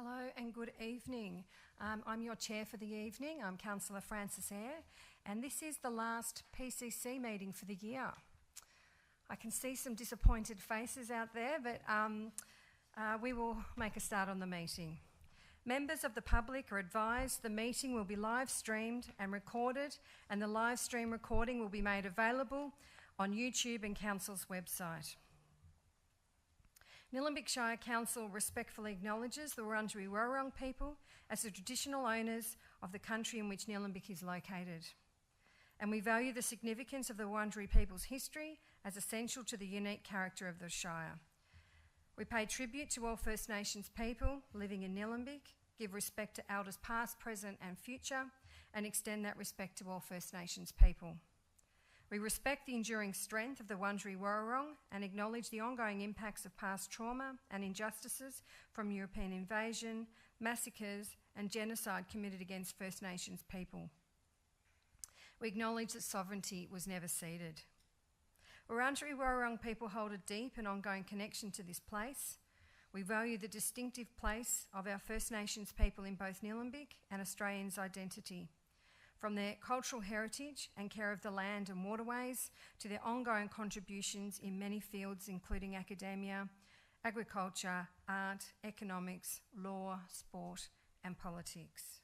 Hello and good evening. I'm your chair for the evening. I'm Councillor Frances Eyre, and this is the last PCC meeting for the year. I can see some disappointed faces out there, but we will make a start on the meeting. Members of the public are advised the meeting will be live streamed and recorded, and the live stream recording will be made available on YouTube and Council's website. Nillumbik Shire Council respectfully acknowledges the Wurundjeri Wurrung people as the traditional owners of the country in which Nillumbik is located. And we value the significance of the Wurundjeri people's history as essential to the unique character of the Shire. We pay tribute to all First Nations people living in Nillumbik, give respect to elders past, present and future, and extend that respect to all First Nations people. We respect the enduring strength of the Wurundjeri Wurrung and acknowledge the ongoing impacts of past trauma and injustices from European invasion, massacres and genocide committed against First Nations people. We acknowledge that sovereignty was never ceded. Wurundjeri Wurrung people hold a deep and ongoing connection to this place. We value the distinctive place of our First Nations people in both Nillumbik and Australians' identity. From their cultural heritage and care of the land and waterways to their ongoing contributions in many fields including academia, agriculture, art, economics, law, sport and politics.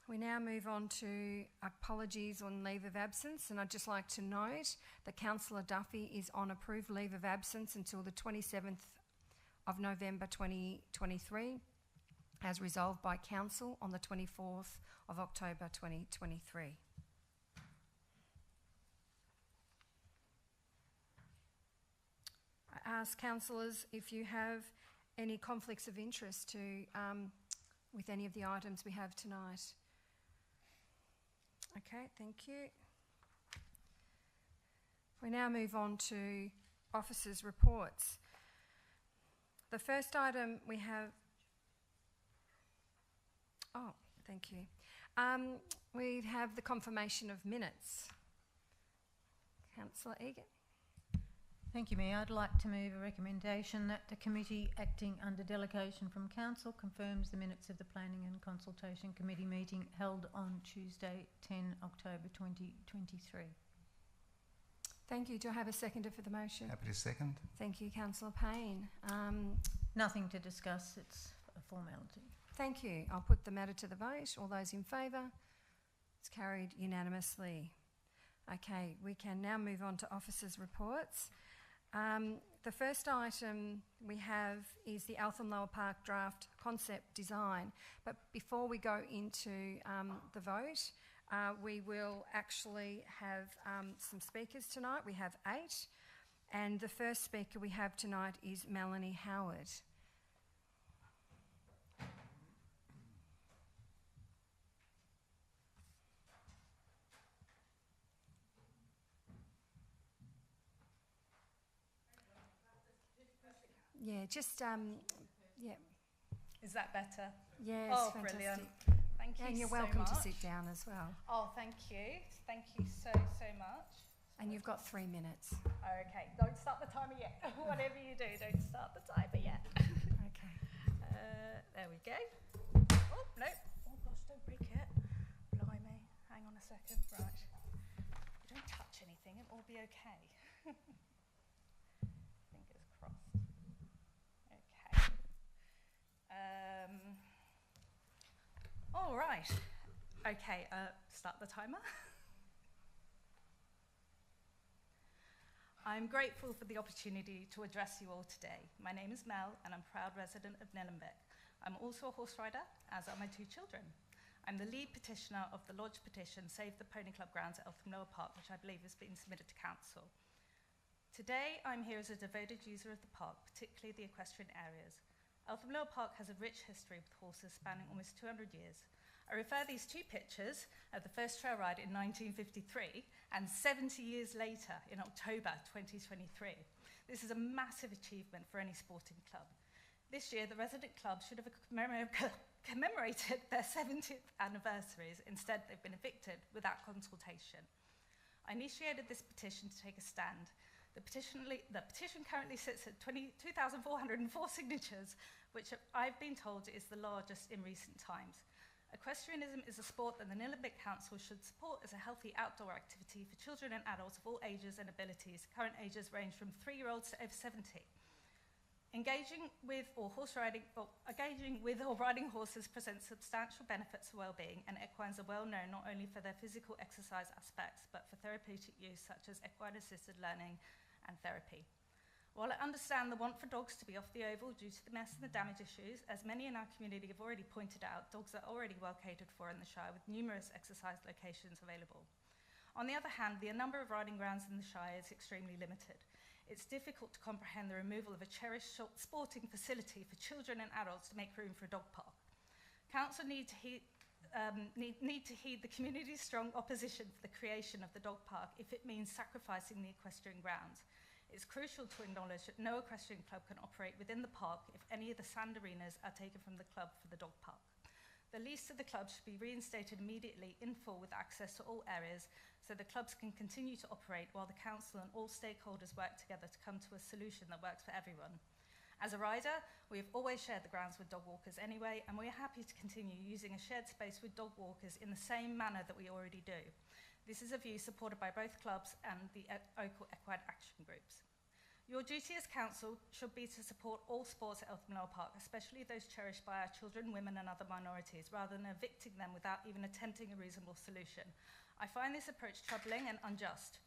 We now move on to apologies on leave of absence, and I'd just like to note that Councillor Duffy is on approved leave of absence until the 27th of November 2023. As resolved by Council on the 24th of October 2023. I ask councillors if you have any conflicts of interest with any of the items we have tonight. Okay, thank you. We now move on to officers' reports. The first item we have. Oh, thank you. We have the confirmation of minutes. Councillor Egan. Thank you, Mayor. I'd like to move a recommendation that the committee acting under delegation from Council confirms the minutes of the Planning and Consultation Committee meeting held on Tuesday, 10 October 2023. Thank you. Do I have a seconder for the motion? Happy to second. Thank you, Councillor Payne. Nothing to discuss. It's a formality. Thank you. I'll put the matter to the vote. All those in favour? It's carried unanimously. Okay, we can now move on to officers' reports. The first item we have is the Eltham Lower Park draft concept design. But before we go into the vote, we will actually have some speakers tonight. We have 8. And the first speaker we have tonight is Melanie Howard. Yeah, just, yeah. Is that better? Yes, oh, fantastic. Brilliant. Thank you so much. And you're welcome to sit down as well. Oh, thank you. Thank you so much. And you've got 3 minutes. Okay, don't start the timer yet. Whatever you do, don't start the timer yet. Okay. There we go. Oh, no. Oh, gosh, don't break it. Blimey. Hang on a second. Right. You don't touch anything, it will be okay. Fingers crossed. Okay. All right. Okay, start the timer. I'm grateful for the opportunity to address you all today. My name is Mel and I'm a proud resident of Nillumbik. I'm also a horse rider, as are my 2 children. I'm the lead petitioner of the Lodge petition Save the Pony Club Grounds at Eltham Lower Park, which I believe has been submitted to Council. Today I'm here as a devoted user of the park, particularly the equestrian areas. Eltham Lower Park has a rich history with horses spanning almost 200 years. I refer these 2 pictures of the first trail ride in 1953 and 70 years later in October 2023. This is a massive achievement for any sporting club. This year, the resident club should have commemorated their 70th anniversaries. Instead, they've been evicted without consultation. I initiated this petition to take a stand The petition currently sits at 2,404 signatures, which I've been told is the largest in recent times. Equestrianism is a sport that the Nillumbik Council should support as a healthy outdoor activity for children and adults of all ages and abilities. Current ages range from 3-year-olds to over 70. Engaging with or riding horses presents substantial benefits for well-being, and equines are well known not only for their physical exercise aspects, but for therapeutic use such as equine-assisted learning and therapy. While I understand the want for dogs to be off the oval due to the mess and the damage issues, as many in our community have already pointed out, dogs are already well catered for in the Shire with numerous exercise locations available. On the other hand, the number of riding grounds in the Shire is extremely limited. It's difficult to comprehend the removal of a cherished sporting facility for children and adults to make room for a dog park. Council need to heed the community's strong opposition for the creation of the dog park if it means sacrificing the equestrian grounds. It's crucial to acknowledge that no equestrian club can operate within the park if any of the sand arenas are taken from the club for the dog park. The lease of the club should be reinstated immediately in full with access to all areas so the clubs can continue to operate while the council and all stakeholders work together to come to a solution that works for everyone. As a rider, we have always shared the grounds with dog walkers anyway, and we are happy to continue using a shared space with dog walkers in the same manner that we already do. This is a view supported by both clubs and the local equine action groups. Your duty as council should be to support all sports at Eltham Park, especially those cherished by our children, women and other minorities, rather than evicting them without even attempting a reasonable solution. I find this approach troubling and unjust.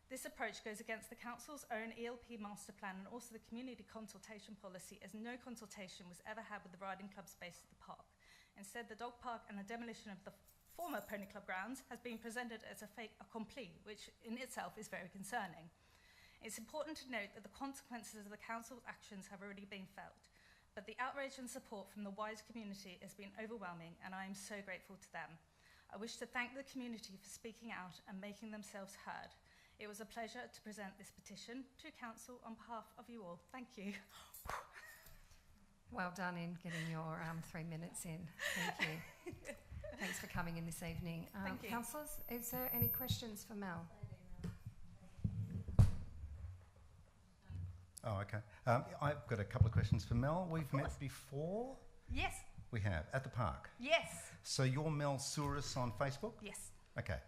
This approach goes against the council's own ELP master plan and also the community consultation policy, as no consultation was ever had with the riding club space at the park. Instead, the dog park and the demolition of the former Pony Club grounds has been presented as a fait accompli, which in itself is very concerning. It's important to note that the consequences of the council's actions have already been felt, but the outrage and support from the wide community has been overwhelming, and I am so grateful to them. I wish to thank the community for speaking out and making themselves heard. It was a pleasure to present this petition to council on behalf of you all. Thank you. Well done in getting your 3 minutes in. Thank you. Thanks for coming in this evening. Thank you. Councillors, is there any questions for Mel? Oh, okay. I've got a couple of questions for Mel. We've met before? Yes. We have, at the park. Yes. So you're Mel Souris on Facebook? Yes. Okay.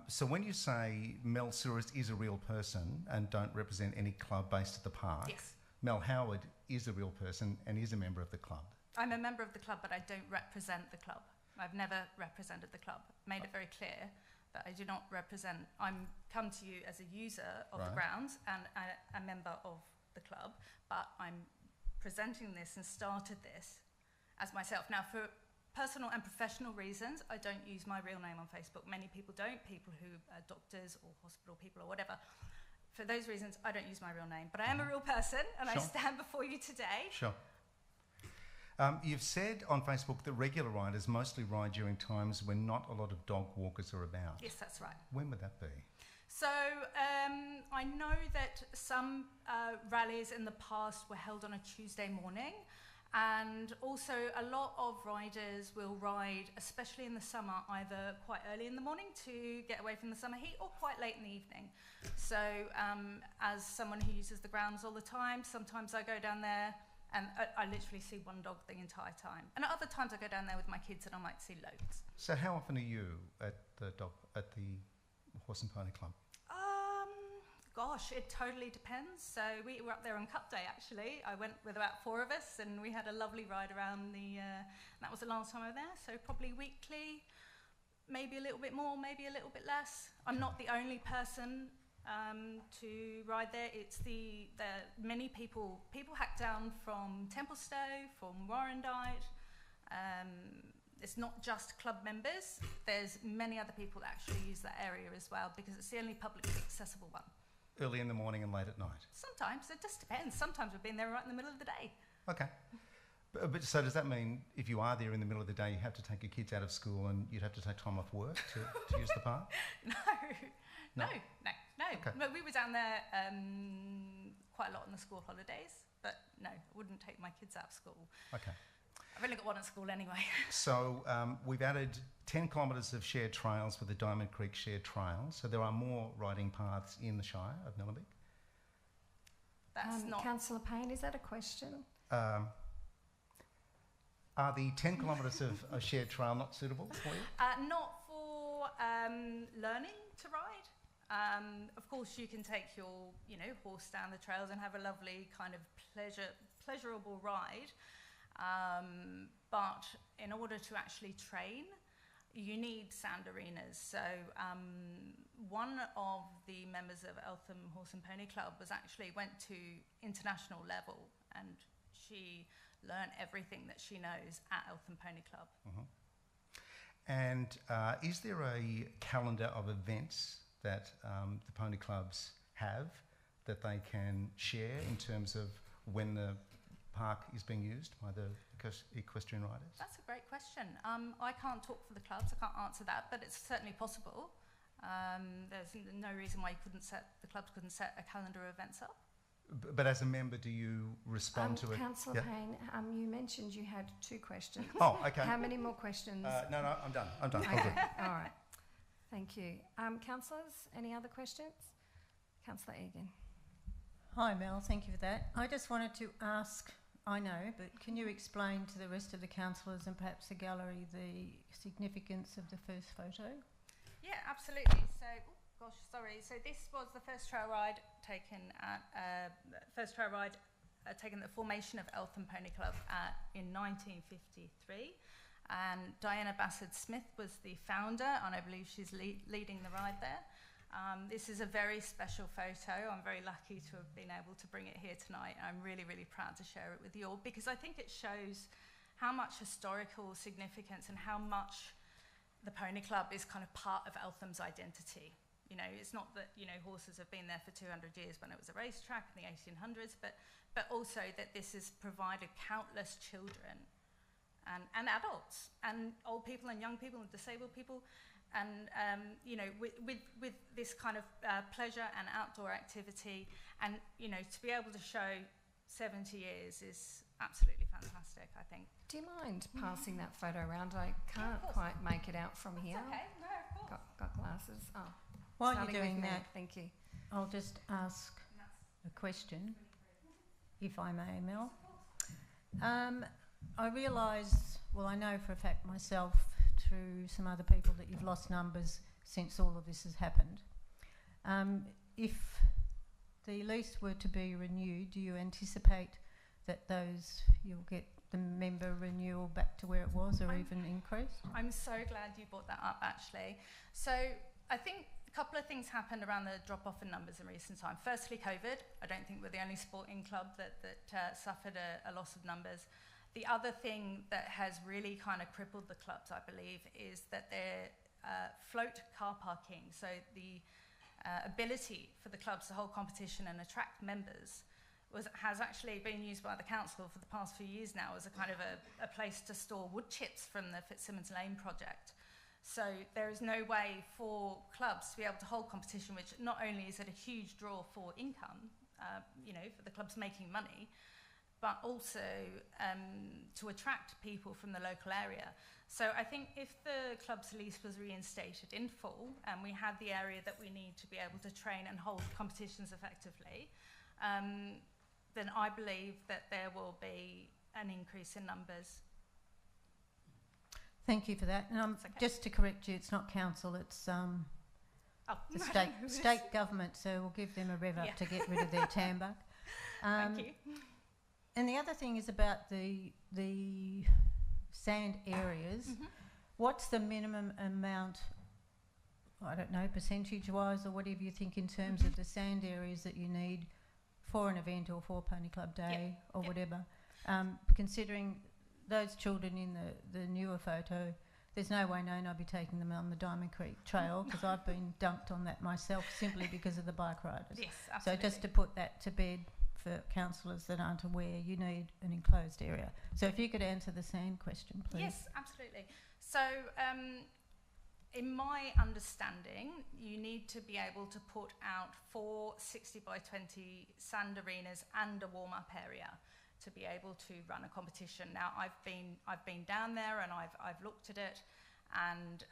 So when you say Mel Souris is a real person and don't represent any club based at the park, Yes. Mel Howard is a real person and is a member of the club. I'm a member of the club, but I don't represent the club. I've never represented the club. Made it very clear that I do not represent. I'm come to you as a user of the grounds and a member of the club, but I'm presenting this and started this as myself. Now, for personal and professional reasons, I don't use my real name on Facebook. Many people don't, people who are doctors or hospital people or whatever. For those reasons, I don't use my real name, but I am a real person and I stand before you today. Sure. You've said on Facebook that regular riders mostly ride during times when not a lot of dog walkers are about. Yes, that's right. When would that be? So I know that some rallies in the past were held on a Tuesday morning, and also a lot of riders will ride, especially in the summer, either quite early in the morning to get away from the summer heat or quite late in the evening. So as someone who uses the grounds all the time, sometimes I go down there and I literally see one dog the entire time. And at other times I go down there with my kids and I might see loads. So how often are you at the Horse and Pony Club? Gosh, it totally depends. So we were up there on Cup Day, actually. I went with about 4 of us and we had a lovely ride around that was the last time I was there. So probably weekly, maybe a little bit more, maybe a little bit less. I'm not the only person to ride there. It's the many people hack down from Templestowe, from Warrandyte. It's not just club members. There's many other people that actually use that area as well because it's the only publicly accessible one. Early in the morning and late at night? Sometimes, it just depends. Sometimes we've been there right in the middle of the day. Okay. But so does that mean if you are there in the middle of the day, you have to take your kids out of school and you'd have to take time off work to use the park? No. Okay. But we were down there quite a lot on the school holidays, but no, I wouldn't take my kids out of school. Okay. I've only got one at school anyway. So we've added 10 kilometres of shared trails with the Diamond Creek Shared Trail. So there are more riding paths in the Shire of Nillumbik. That's not... Councillor Payne, is that a question? Are the 10 kilometres of shared trail not suitable for you? Not for learning to ride. Of course, you can take your, horse down the trails and have a lovely kind of pleasurable ride. But in order to actually train, you need sand arenas. So one of the members of Eltham Horse and Pony Club went to international level, and she learned everything that she knows at Eltham Pony Club. Mm-hmm. And is there a calendar of events that the pony clubs have that they can share in terms of when the park is being used by the equestrian riders? That's a great question. I can't talk for the clubs, I can't answer that, but it's certainly possible. There's no reason why the clubs couldn't set a calendar of events up. But as a member, do you respond to it? Councillor Payne, you mentioned you had 2 questions. Oh, okay. How many more questions? No, I'm done. Okay, all right. Thank you. Councillors, any other questions? Councillor Egan. Hi Mel, thank you for that. I just wanted to ask, I know, but can you explain to the rest of the councillors and perhaps the gallery the significance of the first photo? Yeah, absolutely. So this was the first trail ride taken at the formation of Eltham Pony Club in 1953, and Diana Bassett-Smith was the founder, and I believe she's leading the ride there. This is a very special photo. I'm very lucky to have been able to bring it here tonight. I'm really, really proud to share it with you all, because I think it shows how much historical significance and how much the Pony Club is kind of part of Eltham's identity. It's not that, horses have been there for 200 years when it was a racetrack in the 1800s, but also that this has provided countless children and adults and old people and young people and disabled people, and with this kind of pleasure and outdoor activity, and to be able to show 70 years is absolutely fantastic, I think. Do you mind passing that photo around? I can't quite make it out from here. Okay, no, of course. Got glasses. Oh, while starting you're doing with me. that, Thank you. I'll just ask a question, if I may, Mel. I realise, well, I know for a fact myself, through some other people, that you've lost numbers since all of this has happened. If the lease were to be renewed, do you anticipate that you'll get the member renewal back to where it was, or even increased? I'm so glad you brought that up, actually. So I think a couple of things happened around the drop-off in numbers in recent time. Firstly, COVID. I don't think we're the only sporting club that suffered a loss of numbers. The other thing that has really kind of crippled the clubs, I believe, is that they're float car parking. So the ability for the clubs to hold competition and attract members has actually been used by the council for the past few years now as a kind of a place to store wood chips from the Fitzsimmons Lane project. So there is no way for clubs to be able to hold competition, which not only is it a huge draw for income, for the clubs making money, but also to attract people from the local area. So I think if the club's lease was reinstated in full, and we had the area that we need to be able to train and hold competitions effectively, then I believe that there will be an increase in numbers. Thank you for that. And okay. Just to correct you, it's not council, it's the state government, so we'll give them a rev up to get rid of their tambak. Thank you. And the other thing is about the sand areas. Mm-hmm. What's the minimum amount, I don't know, percentage-wise or whatever you think, in terms of the sand areas that you need for an event or for Pony Club Day or whatever? Considering those children in the newer photo, there's no way known I'll be taking them on the Diamond Creek Trail, because I've been dumped on that myself simply because of the bike riders. Yes, absolutely. So just to put that to bed for councillors that aren't aware, you need an enclosed area. So if you could answer the sand question, please. Yes, absolutely. So in my understanding, you need to be able to put out 4 60 by 20 sand arenas and a warm-up area to be able to run a competition. Now, I've been down there and I've looked at it, and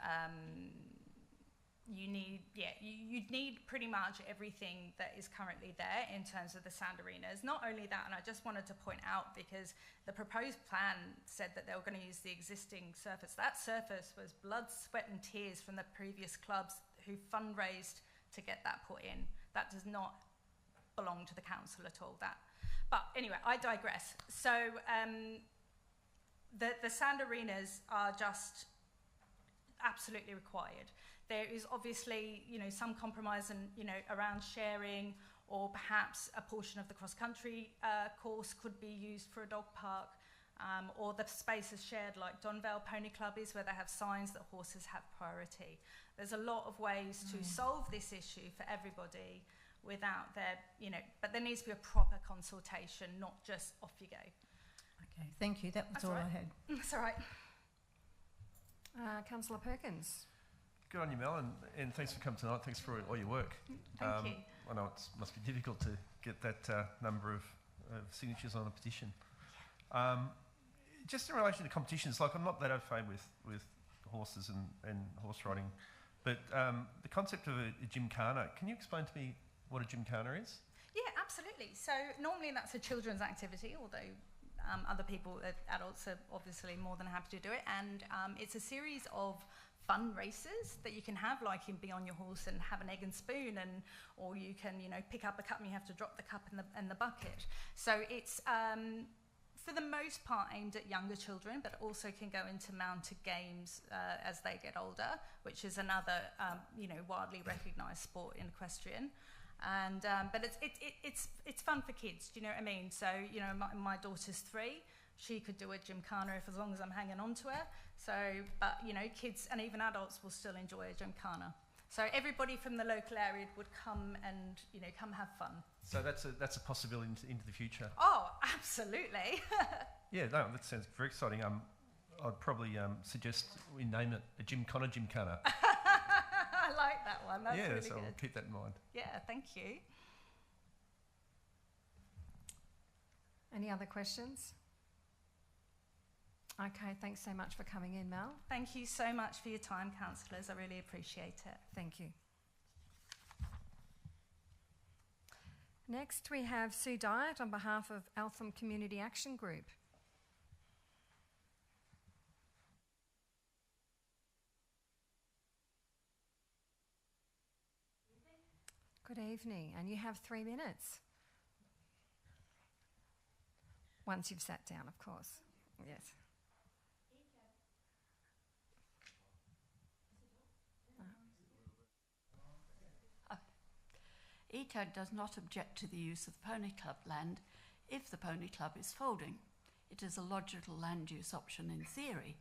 you'd need pretty much everything that is currently there in terms of the sand arenas. Not only that, and I just wanted to point out, because the proposed plan said that they were going to use the existing surface. That surface was blood, sweat and tears from the previous clubs who fundraised to get that put in. That does not belong to the council at all. But anyway, I digress. So the sand arenas are just absolutely required. There is obviously, some compromise and, around sharing, or perhaps a portion of the cross-country course could be used for a dog park, or the space is shared like Donvale Pony Club is, where they have signs that horses have priority. There's a lot of ways to solve this issue for everybody without their, but there needs to be a proper consultation, not just off you go. Okay, thank you. That was all I had. That's all right. Councillor Perkins. Good on you, Mel, and thanks for coming tonight. Thanks for all your work. Thank you. I know it must be difficult to get that number of signatures on a petition. Just in relation to competitions, like, I'm not that au fait with horses and horse riding, but the concept of a gymkhana, can you explain to me what a gymkhana is? Yeah, absolutely. So normally that's a children's activity, although other people, adults, are obviously more than happy to do it. And it's a series of fun races that you can have, like you can be on your horse and have an egg and spoon, or you can, pick up a cup and you have to drop the cup in the bucket. So it's for the most part aimed at younger children, but also can go into mounted games as they get older, which is another widely recognised sport in equestrian. And but it's fun for kids. Do you know what I mean? So my daughter's 3. She could do a gymkhana as long as I'm hanging on to her. So, but kids and even adults will still enjoy a gymkhana. So everybody from the local area would come and come have fun. So that's a possibility into the future. Oh, absolutely. Yeah, no, that sounds very exciting. I'd probably suggest we name it a gymkhana. I like that one. That's really so good. I'll keep that in mind. Yeah, thank you. Any other questions? Okay, thanks so much for coming in, Mel. Thank you so much for your time, councillors. I really appreciate it. Thank you. Next, we have Sue Dyatt on behalf of Eltham Community Action Group. Good evening, and you have 3 minutes. Once you've sat down, of course. Yes. ECO does not object to the use of Pony Club land if the Pony Club is folding. It is a logical land use option in theory.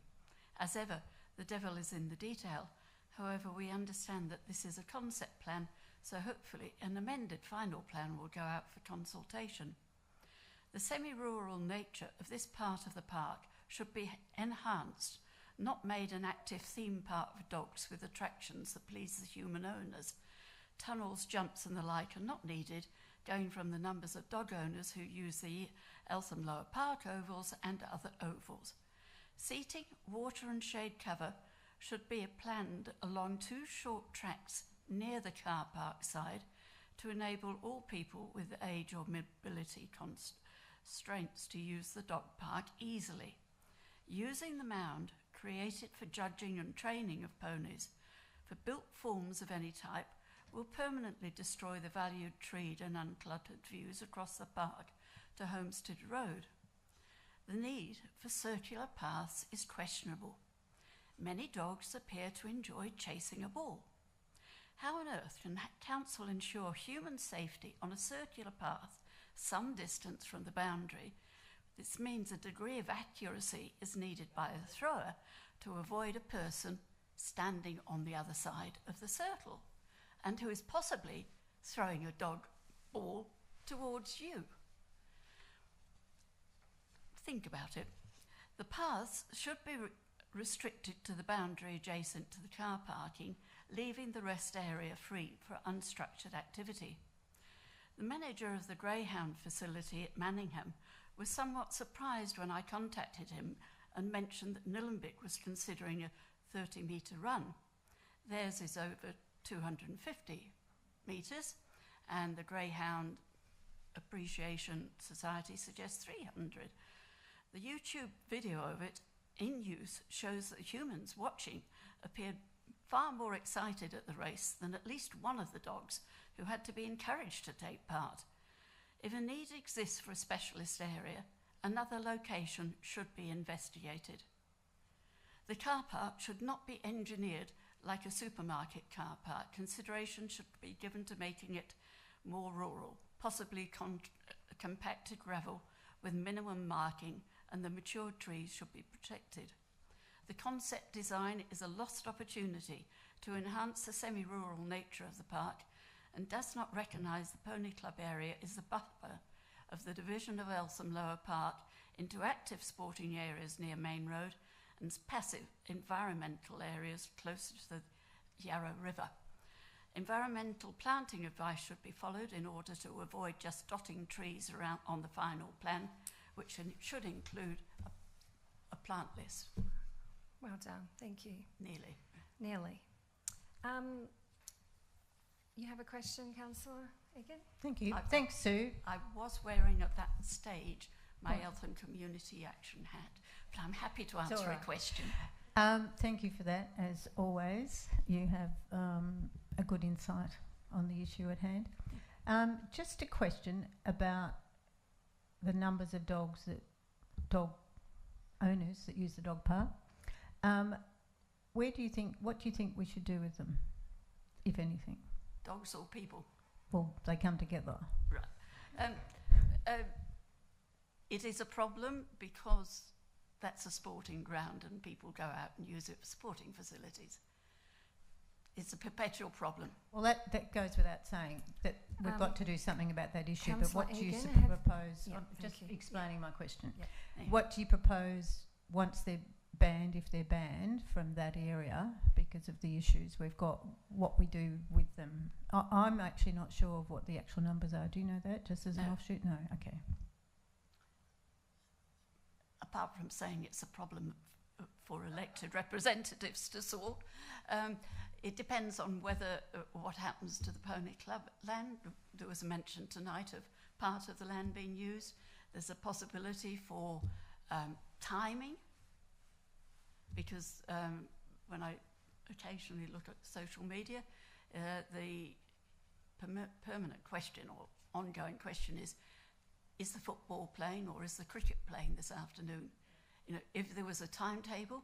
As ever, the devil is in the detail. However, we understand that this is a concept plan, so hopefully an amended final plan will go out for consultation. The semi-rural nature of this part of the park should be enhanced, not made an active theme park for dogs with attractions that please the human owners. Tunnels, jumps and the like are not needed, going from the numbers of dog owners who use the Eltham Lower Park ovals and other ovals. Seating, water and shade cover should be planned along 2 short tracks near the car park side to enable all people with age or mobility constraints to use the dog park easily. Using the mound created for judging and training of ponies for built forms of any type will permanently destroy the valued treed and uncluttered views across the park to Homestead Road. The need for circular paths is questionable. Many dogs appear to enjoy chasing a ball. How on earth can council ensure human safety on a circular path some distance from the boundary? This means a degree of accuracy is needed by the thrower to avoid a person standing on the other side of the circle and who is possibly throwing a dog ball towards you. Think about it. The paths should be restricted to the boundary adjacent to the car parking, leaving the rest area free for unstructured activity. The manager of the Greyhound facility at Manningham was somewhat surprised when I contacted him and mentioned that Nillumbik was considering a 30-metre run. Theirs is over 250 metres, and the Greyhound Appreciation Society suggests 300. The YouTube video of it in use shows that humans watching appeared far more excited at the race than at least one of the dogs, who had to be encouraged to take part. If a need exists for a specialist area, another location should be investigated. The car park should not be engineered like a supermarket car park. Consideration should be given to making it more rural, possibly compacted gravel with minimum marking, and the matured trees should be protected. The concept design is a lost opportunity to enhance the semi-rural nature of the park and does not recognise the Pony Club area is the buffer of the division of Eltham Lower Park into active sporting areas near Main Road and passive environmental areas closer to the Yarra River. Environmental planting advice should be followed in order to avoid just dotting trees around on the final plan, which should include a plant list. Well done, thank you. Nearly. You have a question, Councillor Egan? Thank you. Thanks, Sue. I was wearing at that stage my Eltham Community Action hat, but I'm happy to answer a question. Thank you for that. As always, you have a good insight on the issue at hand. Just a question about the numbers of dog owners that use the dog park. What do you think we should do with them, if anything? Dogs or people? Well, they come together. Right. It is a problem because that's a sporting ground and people go out and use it for sporting facilities. It's a perpetual problem. Well, that goes without saying, that we've got to do something about that issue. Councillor But what do you Egan, propose? Yeah, I'm just thank you. explaining my question. Yeah. Yeah. What do you propose once they're banned, if they're banned from that area because of the issues we've got, what we do with them? I'm actually not sure of what the actual numbers are. Do you know that, just as an offshoot? No, okay. Apart from saying it's a problem for elected representatives to solve, it depends on whether what happens to the Pony Club land. There was a mention tonight of part of the land being used. There's a possibility for timing, because when I occasionally look at social media, the permanent question or ongoing question is the football playing or is the cricket playing this afternoon? You know, if there was a timetable,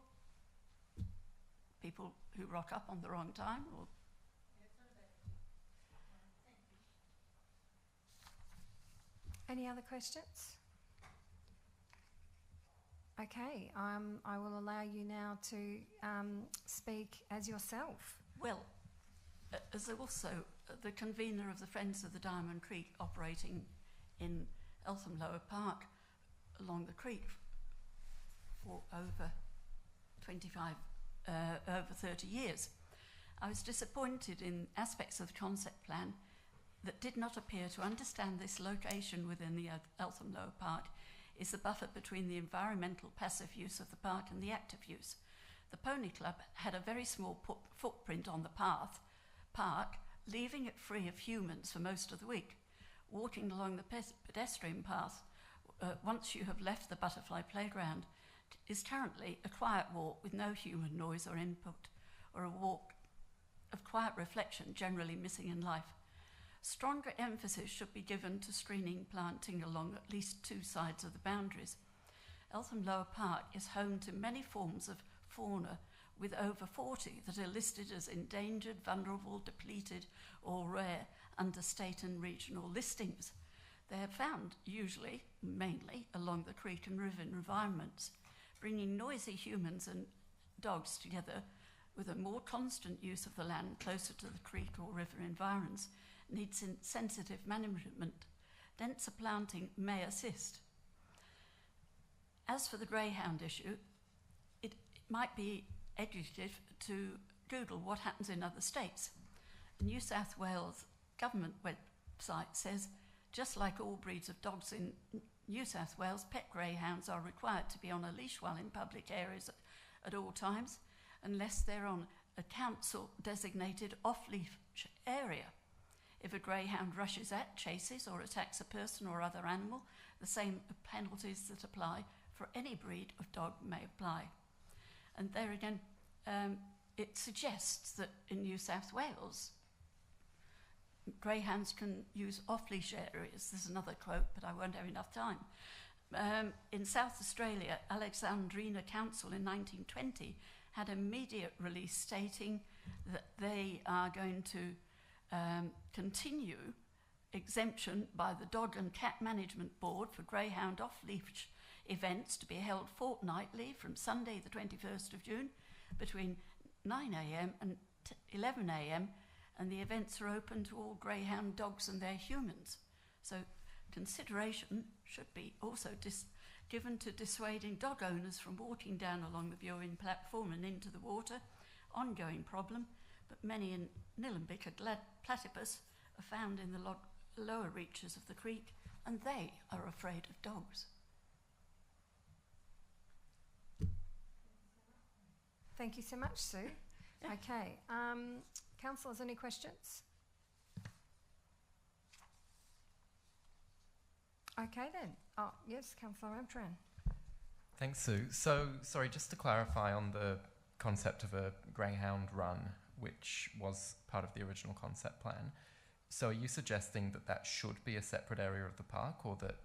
people who rock up on the wrong time, or Any other questions? Okay, I will allow you now to speak as yourself. well, as also the convener of the Friends of the Diamond Creek, operating in Eltham Lower Park along the creek for over 30 years. I was disappointed in aspects of the concept plan that did not appear to understand this location within the Eltham Lower Park is the buffer between the environmental passive use of the park and the active use. The Pony Club had a very small footprint on the park, leaving it free of humans for most of the week. Walking along the pedestrian path, once you have left the butterfly playground, is currently a quiet walk with no human noise or input, or a walk of quiet reflection generally missing in life. Stronger emphasis should be given to screening planting along at least two sides of the boundaries. Eltham Lower Park is home to many forms of fauna, with over 40 that are listed as endangered, vulnerable, depleted or rare under state and regional listings. They are found usually, mainly, along the creek and river environments. Bringing noisy humans and dogs together with a more constant use of the land closer to the creek or river environs needs sensitive management. Denser planting may assist. As for the greyhound issue, it might be educative to Google what happens in other states. The New South Wales government website says, just like all breeds of dogs in New South Wales, pet greyhounds are required to be on a leash while in public areas at all times, unless they're on a council designated off-leash area. If a greyhound rushes at, chases or attacks a person or other animal, the same penalties that apply for any breed of dog may apply. And there again, it suggests that in New South Wales, greyhounds can use off-leash areas. There's another quote, but I won't have enough time. In South Australia, Alexandrina Council in 1920 had a media release stating that they are going to continue exemption by the Dog and Cat Management Board for greyhound off-leash events to be held fortnightly from Sunday the 21st of June between 9 a.m. and 11 a.m. and the events are open to all greyhound dogs and their humans. So consideration should be also given to dissuading dog owners from walking down along the viewing platform and into the water. Ongoing problem, but many in Nillumbik platypus are found in the lower reaches of the creek, and they are afraid of dogs. Thank you so much, Sue. Yeah. Okay, councillors, any questions? Okay then. Oh, yes, Councillor Amtran. Thanks, Sue. So, sorry, just to clarify on the concept of a greyhound run, which was part of the original concept plan. So are you suggesting that that should be a separate area of the park, or that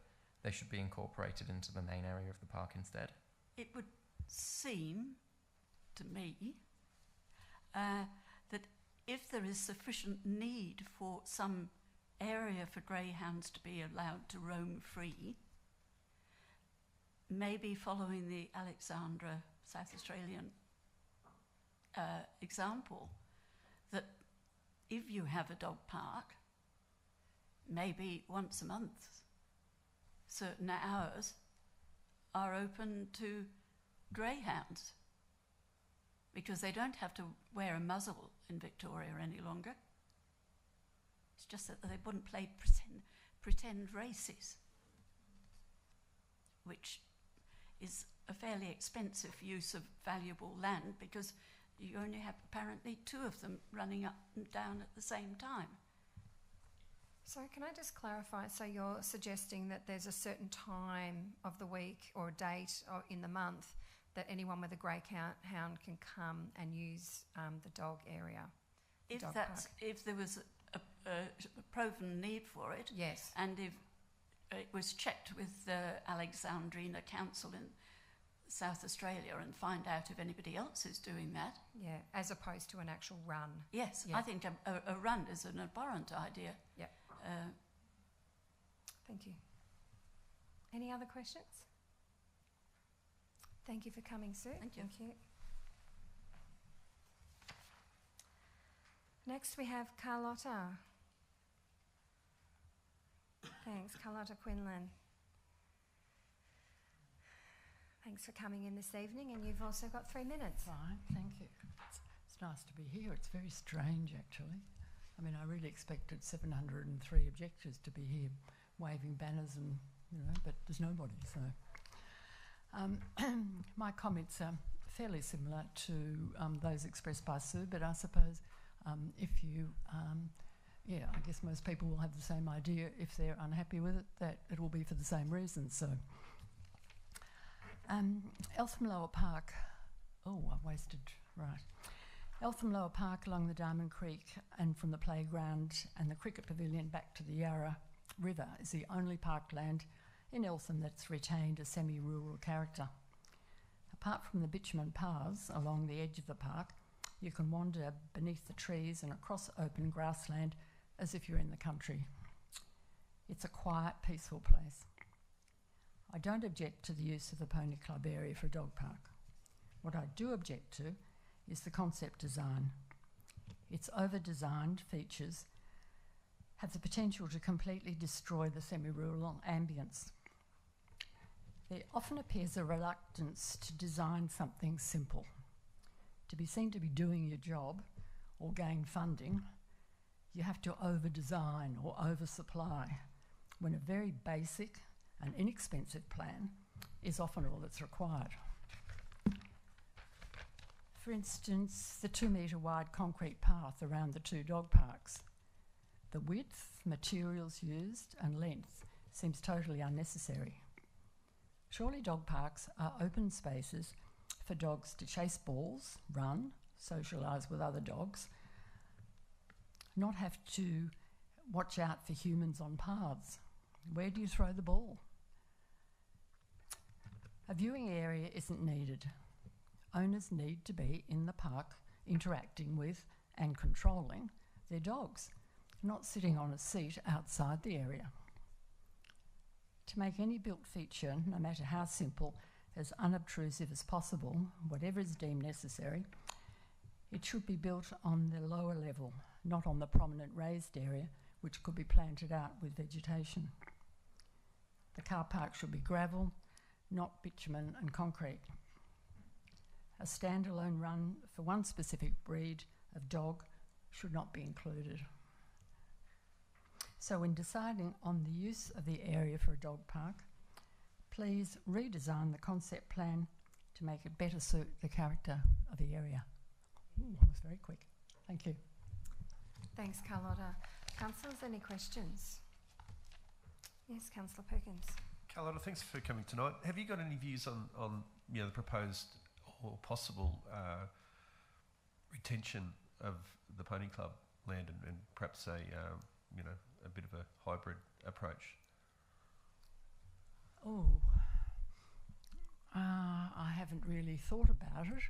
they should be incorporated into the main area of the park instead? It would seem to me that if there is sufficient need for some area for greyhounds to be allowed to roam free, maybe following the Alexandra South Australian example, that if you have a dog park, maybe once a month, certain hours are open to greyhounds, because they don't have to wear a muzzle in Victoria any longer. It's just that they wouldn't play pretend races, which is a fairly expensive use of valuable land, because you only have apparently 2 of them running up and down at the same time. So can I just clarify, so you're suggesting that there's a certain time of the week or a date or in the month that anyone with a greyhound can come and use the dog area? If there was a proven need for it, yes, and if it was checked with the Alexandrina Council in South Australia and find out if anybody else is doing that. Yeah, as opposed to an actual run. Yes, yeah. I think a run is an abhorrent idea. Yeah. Thank you. Any other questions? Thank you for coming, Sue. Thank you. Thank you. Next we have Carlotta. Thanks, Carlotta Quinlan. Thanks for coming in this evening, and you've also got 3 minutes. Fine, thank you. It's nice to be here. It's very strange, actually. I mean, I really expected 703 objectors to be here waving banners and, but there's nobody, so. My comments are fairly similar to those expressed by Sue, but I suppose if you, I guess most people will have the same idea. If they're unhappy with it, that it will be for the same reasons, so. Eltham Lower Park, Eltham Lower Park along the Diamond Creek and from the playground and the cricket pavilion back to the Yarra River is the only parkland in Eltham that's retained a semi-rural character. Apart from the bitumen paths along the edge of the park, you can wander beneath the trees and across open grassland as if you're in the country. It's a quiet, peaceful place. I don't object to the use of the Pony Club area for a dog park. What I do object to is the concept design. Its over-designed features have the potential to completely destroy the semi-rural ambience. There often appears a reluctance to design something simple. To be seen to be doing your job or gain funding, you have to over-design or over-supply, when a very basic and inexpensive plan is often all that's required. For instance, the 2 metre wide concrete path around the 2 dog parks. The width, materials used and length seems totally unnecessary. Surely dog parks are open spaces for dogs to chase balls, run, socialise with other dogs, not have to watch out for humans on paths. Where do you throw the ball? A viewing area isn't needed. Owners need to be in the park interacting with and controlling their dogs, not sitting on a seat outside the area. To make any built feature, no matter how simple, as unobtrusive as possible, whatever is deemed necessary, it should be built on the lower level, not on the prominent raised area, which could be planted out with vegetation. The car park should be gravel, not bitumen and concrete. A standalone run for one specific breed of dog should not be included. So when deciding on the use of the area for a dog park, please redesign the concept plan to make it better suit the character of the area. Ooh, that was very quick. Thank you. Thanks, Carlotta. Councillors, any questions? Yes, Councillor Perkins. Carlotta, thanks for coming tonight. Have you got any views on the proposed or possible retention of the Pony Club land and perhaps a bit of a hybrid approach? Oh, I haven't really thought about it.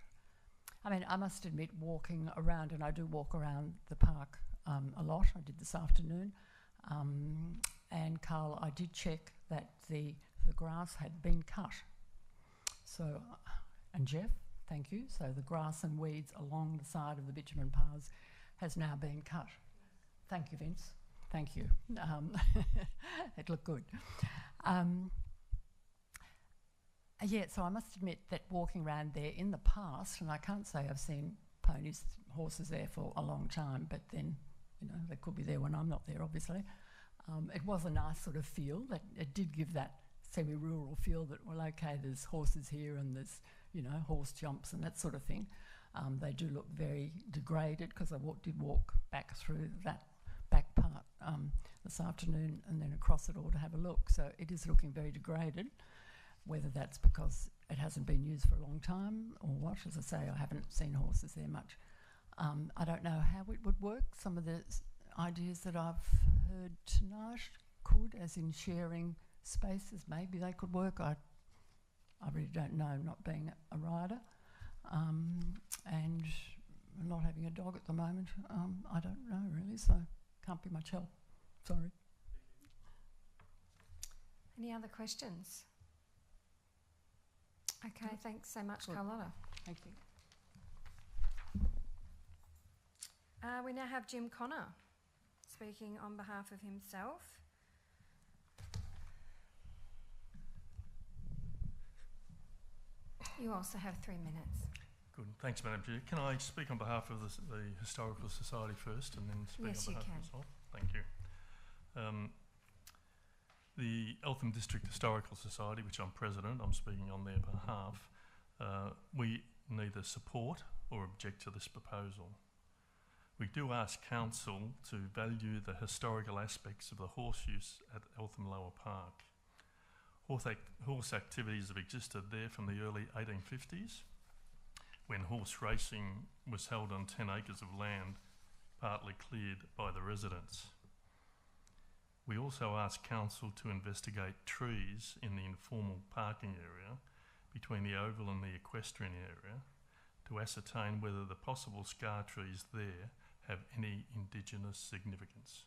I mean, I must admit, walking around, and I do walk around the park a lot. I did this afternoon. And Carl, I did check that the grass had been cut. So, and Jeff, thank you. So the grass and weeds along the side of the bitumen paths has now been cut. Thank you, Vince. Thank you. It looked good. Yeah, so I must admit that walking around there in the past, and I can't say I've seen ponies, horses there for a long time, but then, they could be there when I'm not there, obviously. It was a nice sort of feel. That it did give that semi-rural feel that, well, okay, there's horses here and there's, horse jumps and that sort of thing. They do look very degraded because I did walk back through that back part this afternoon and then across it all to have a look. So it is looking very degraded, whether that's because it hasn't been used for a long time or what. As I say, I haven't seen horses there much. I don't know how it would work. Some of the ideas that I've heard tonight could, as in sharing spaces, maybe they could work. I really don't know, not being a rider and not having a dog at the moment. I don't know really, so can't be much help. Sorry. Any other questions? Okay, thanks so much, Carlotta. Thank you. We now have Jim Connor speaking on behalf of himself. You also have 3 minutes. Good. Thanks, Madam Chair. Can I speak on behalf of the Historical Society first and then speak Yes, on you behalf can. of myself? Thank you. The Eltham District Historical Society, which I'm president, I'm speaking on their behalf, we neither support or object to this proposal. We do ask Council to value the historical aspects of the horse use at Eltham Lower Park. Horse activities have existed there from the early 1850s, when horse racing was held on 10 acres of land, partly cleared by the residents. We also ask Council to investigate trees in the informal parking area between the oval and the equestrian area to ascertain whether the possible scar trees there have any Indigenous significance.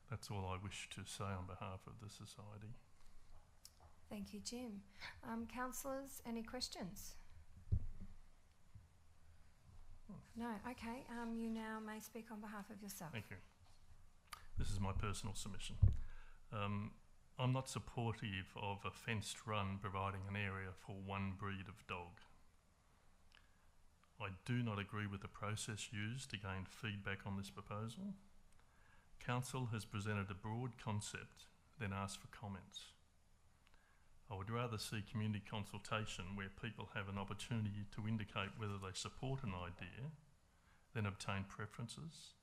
That's all I wish to say on behalf of the Society. Thank you, Jim. Councillors, any questions? No, okay. You now may speak on behalf of yourself. Thank you. This is my personal submission. I'm not supportive of a fenced run providing an area for one breed of dog. I do not agree with the process used to gain feedback on this proposal. Council has presented a broad concept, then asked for comments. I would rather see community consultation where people have an opportunity to indicate whether they support an idea, then obtain preferences,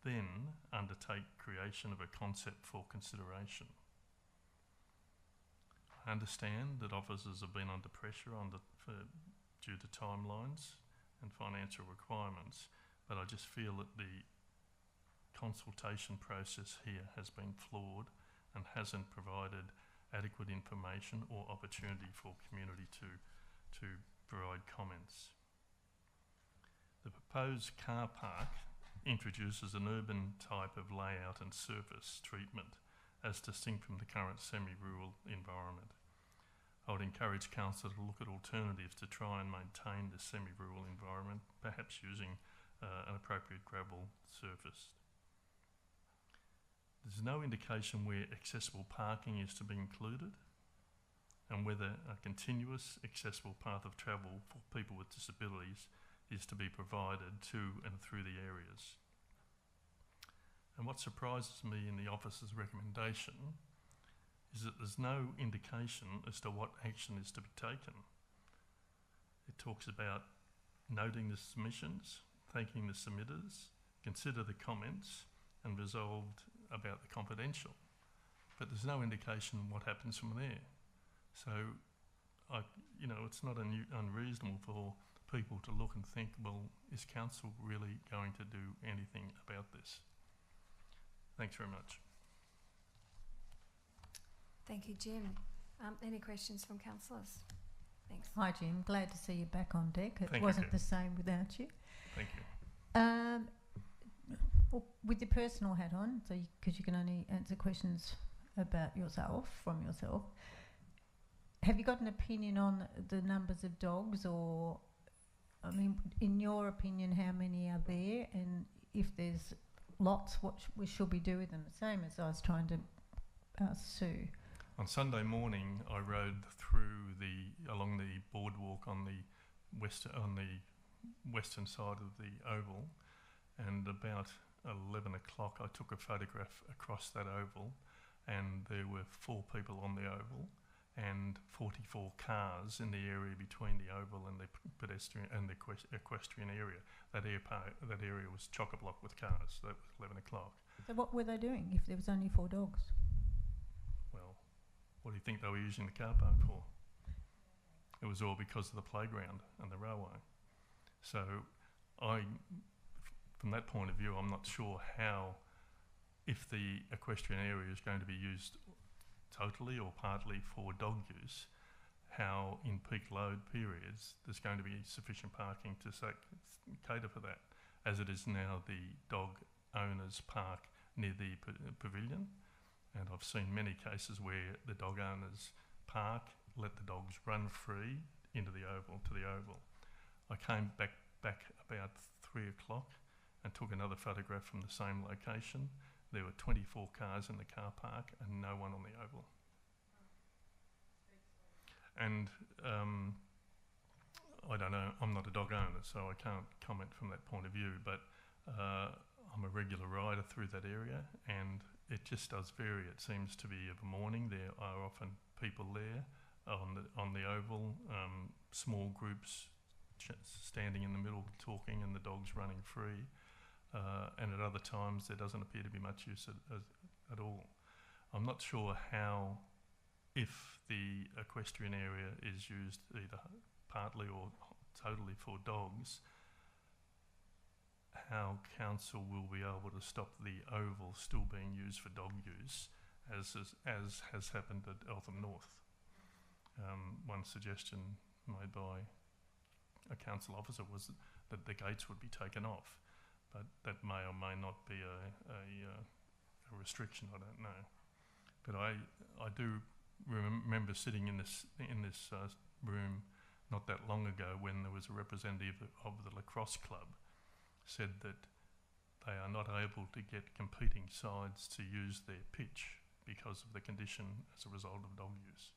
then undertake creation of a concept for consideration. I understand that officers have been under pressure due to timelines and financial requirements, but I just feel that the consultation process here has been flawed and hasn't provided adequate information or opportunity for community to provide comments. The proposed car park introduces an urban type of layout and surface treatment as distinct from the current semi-rural environment. I would encourage council to look at alternatives to try and maintain the semi-rural environment, perhaps using an appropriate gravel surface. There's no indication where accessible parking is to be included and whether a continuous accessible path of travel for people with disabilities is to be provided to and through the areas. And what surprises me in the officer's recommendation is that there's no indication as to what action is to be taken. It talks about noting the submissions, thanking the submitters, consider the comments, and resolved about the confidential. But there's no indication what happens from there. So, it's not unreasonable for people to look and think, well, is council really going to do anything about this? Thanks very much. Thank you, Jim. Any questions from councillors? Thanks. Hi, Jim. Glad to see you back on deck. It Thank wasn't you. the same without you. Thank you. Well, with your personal hat on, so because you can only answer questions about yourself, from yourself, have you got an opinion on the numbers of dogs, or, I mean, in your opinion, how many are there, and if there's lots, what we should we do with them? Same as I was trying to ask Sue. On Sunday morning, I rode along the boardwalk on the western side of the oval, and about 11 o'clock I took a photograph across that oval, and there were 4 people on the oval and 44 cars in the area between the oval and the pedestrian and the equestrian area. That area was chock-a-block with cars. That was 11 o'clock. So what were they doing if there was only 4 dogs? Well, what do you think they were using the car park for? It was all because of the playground and the railway. So from that point of view, I'm not sure how, if the equestrian area is going to be used totally or partly for dog use, how in peak load periods there's going to be sufficient parking to cater for that, as it is now the dog owners park near the pavilion. And I've seen many cases where the dog owners park, let the dogs run free into the oval, to the oval. I came back about 3 o'clock and took another photograph from the same location. There were 24 cars in the car park and no one on the oval. And I don't know, I'm not a dog owner, so I can't comment from that point of view, but I'm a regular rider through that area, and it just does vary. It seems to be of a morning, there are often people there on the oval, small groups standing in the middle talking and the dogs running free. And at other times there doesn't appear to be much use at all. I'm not sure how, if the equestrian area is used either partly or totally for dogs, how council will be able to stop the oval still being used for dog use, as has happened at Eltham North. One suggestion made by a council officer was that the gates would be taken off, but that may or may not be a restriction, I don't know. But I do remember sitting in this room not that long ago when there was a representative of the lacrosse club said that they are not able to get competing sides to use their pitch because of the condition as a result of dog use.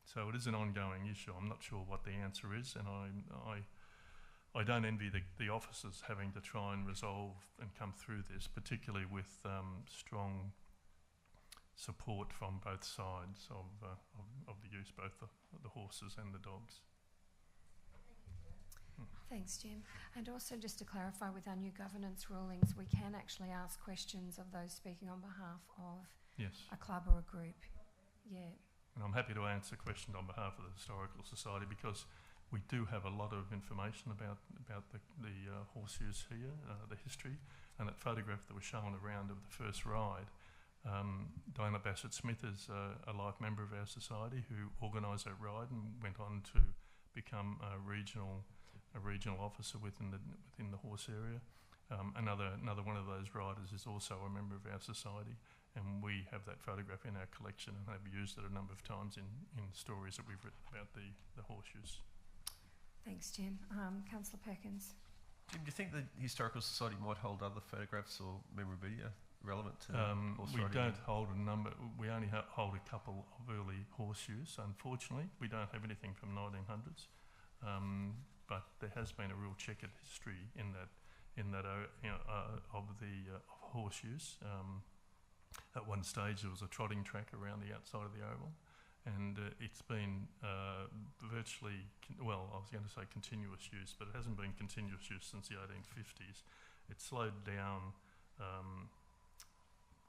So it is an ongoing issue. I'm not sure what the answer is, and I don't envy the officers having to try and resolve and come through this, particularly with strong support from both sides of the use, both the horses and the dogs. Thanks, Jim. And also, just to clarify, with our new governance rulings, we can actually ask questions of those speaking on behalf of Yes. a club or a group. Yeah. And I'm happy to answer questions on behalf of the Historical Society, because we do have a lot of information about the horseshoes here, the history, and that photograph that was shown around of the first ride. Diana Bassett-Smith is a life member of our society who organised that ride and went on to become a regional officer within the horse area. Another one of those riders is also a member of our society, and we have that photograph in our collection and have used it a number of times in stories that we've written about the horseshoes. Thanks, Jim. Councillor Perkins. Jim, do you think the Historical Society might hold other photographs or memorabilia relevant to horse we riding? don't hold a number. We only hold a couple of early horseshoes. Unfortunately, we don't have anything from 1900s. But there has been a real checkered history in that of horseshoes. At one stage, there was a trotting track around the outside of the oval, and it's been virtually, I was going to say continuous use, but it hasn't been continuous use since the 1850s. It slowed down,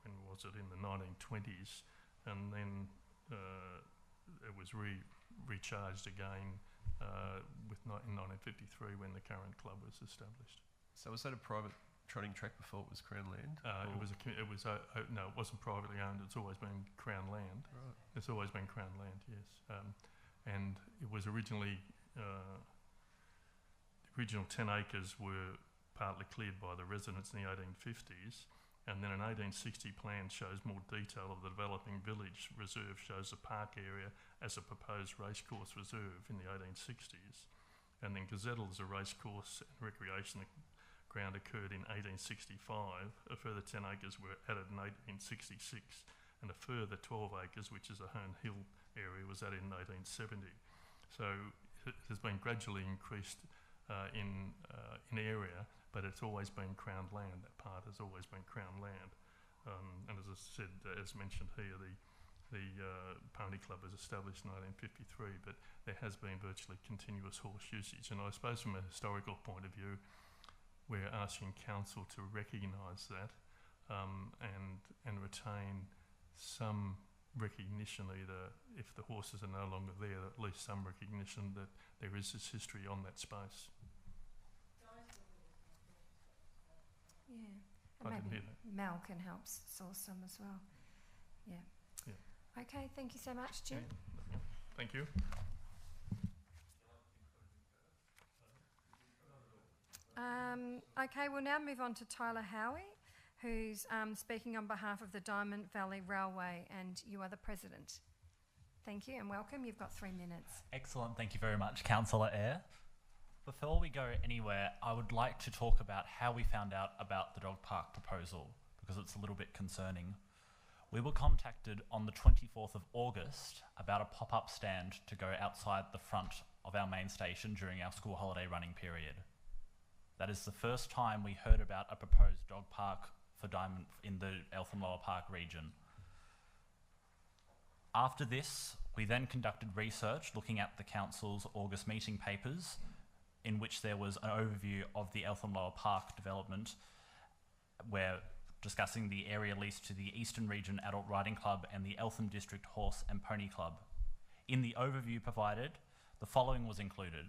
when was it, in the 1920s, and then it was recharged again in 1953 when the current club was established. So was that a private trotting track before it was Crown land? It wasn't privately owned. It's always been Crown land. Right. It's always been Crown land, yes. And it was originally the original 10 acres were partly cleared by the residents in the 1850s, and then an 1860 plan shows more detail of the developing village reserve, shows the park area as a proposed racecourse reserve in the 1860s, and then gazetted as a racecourse and recreation ground occurred in 1865. A further 10 acres were added in 1866, and a further 12 acres, which is the Herne Hill area, was added in 1870. So it has been gradually increased in area, but it's always been Crown land. That part has always been Crown land. And as I said, as mentioned here, the Pony Club was established in 1953, but there has been virtually continuous horse usage. And I suppose from a historical point of view, we're asking council to recognise that and retain some recognition, either if the horses are no longer there, at least some recognition that there is this history on that space. Yeah. I And didn't maybe hear that. Mel can help source some as well. Yeah. Okay, thank you so much, Jim. Okay. Thank you. Okay, we'll now move on to Tyler Howie, who's speaking on behalf of the Diamond Valley Railway, and you are the president. Thank you and welcome. You've got 3 minutes. Excellent. Thank you very much, Councillor Eyre. Before we go anywhere, I would like to talk about how we found out about the dog park proposal, because it's a little bit concerning. We were contacted on the 24th of August about a pop-up stand to go outside the front of our main station during our school holiday running period. That is the first time we heard about a proposed dog park for Diamond in the Eltham Lower Park region. After this, we then conducted research looking at the council's August meeting papers, in which there was an overview of the Eltham Lower Park development, where discussing the area leased to the Eastern Region Adult Riding Club and the Eltham District Horse and Pony Club. In the overview provided, the following was included.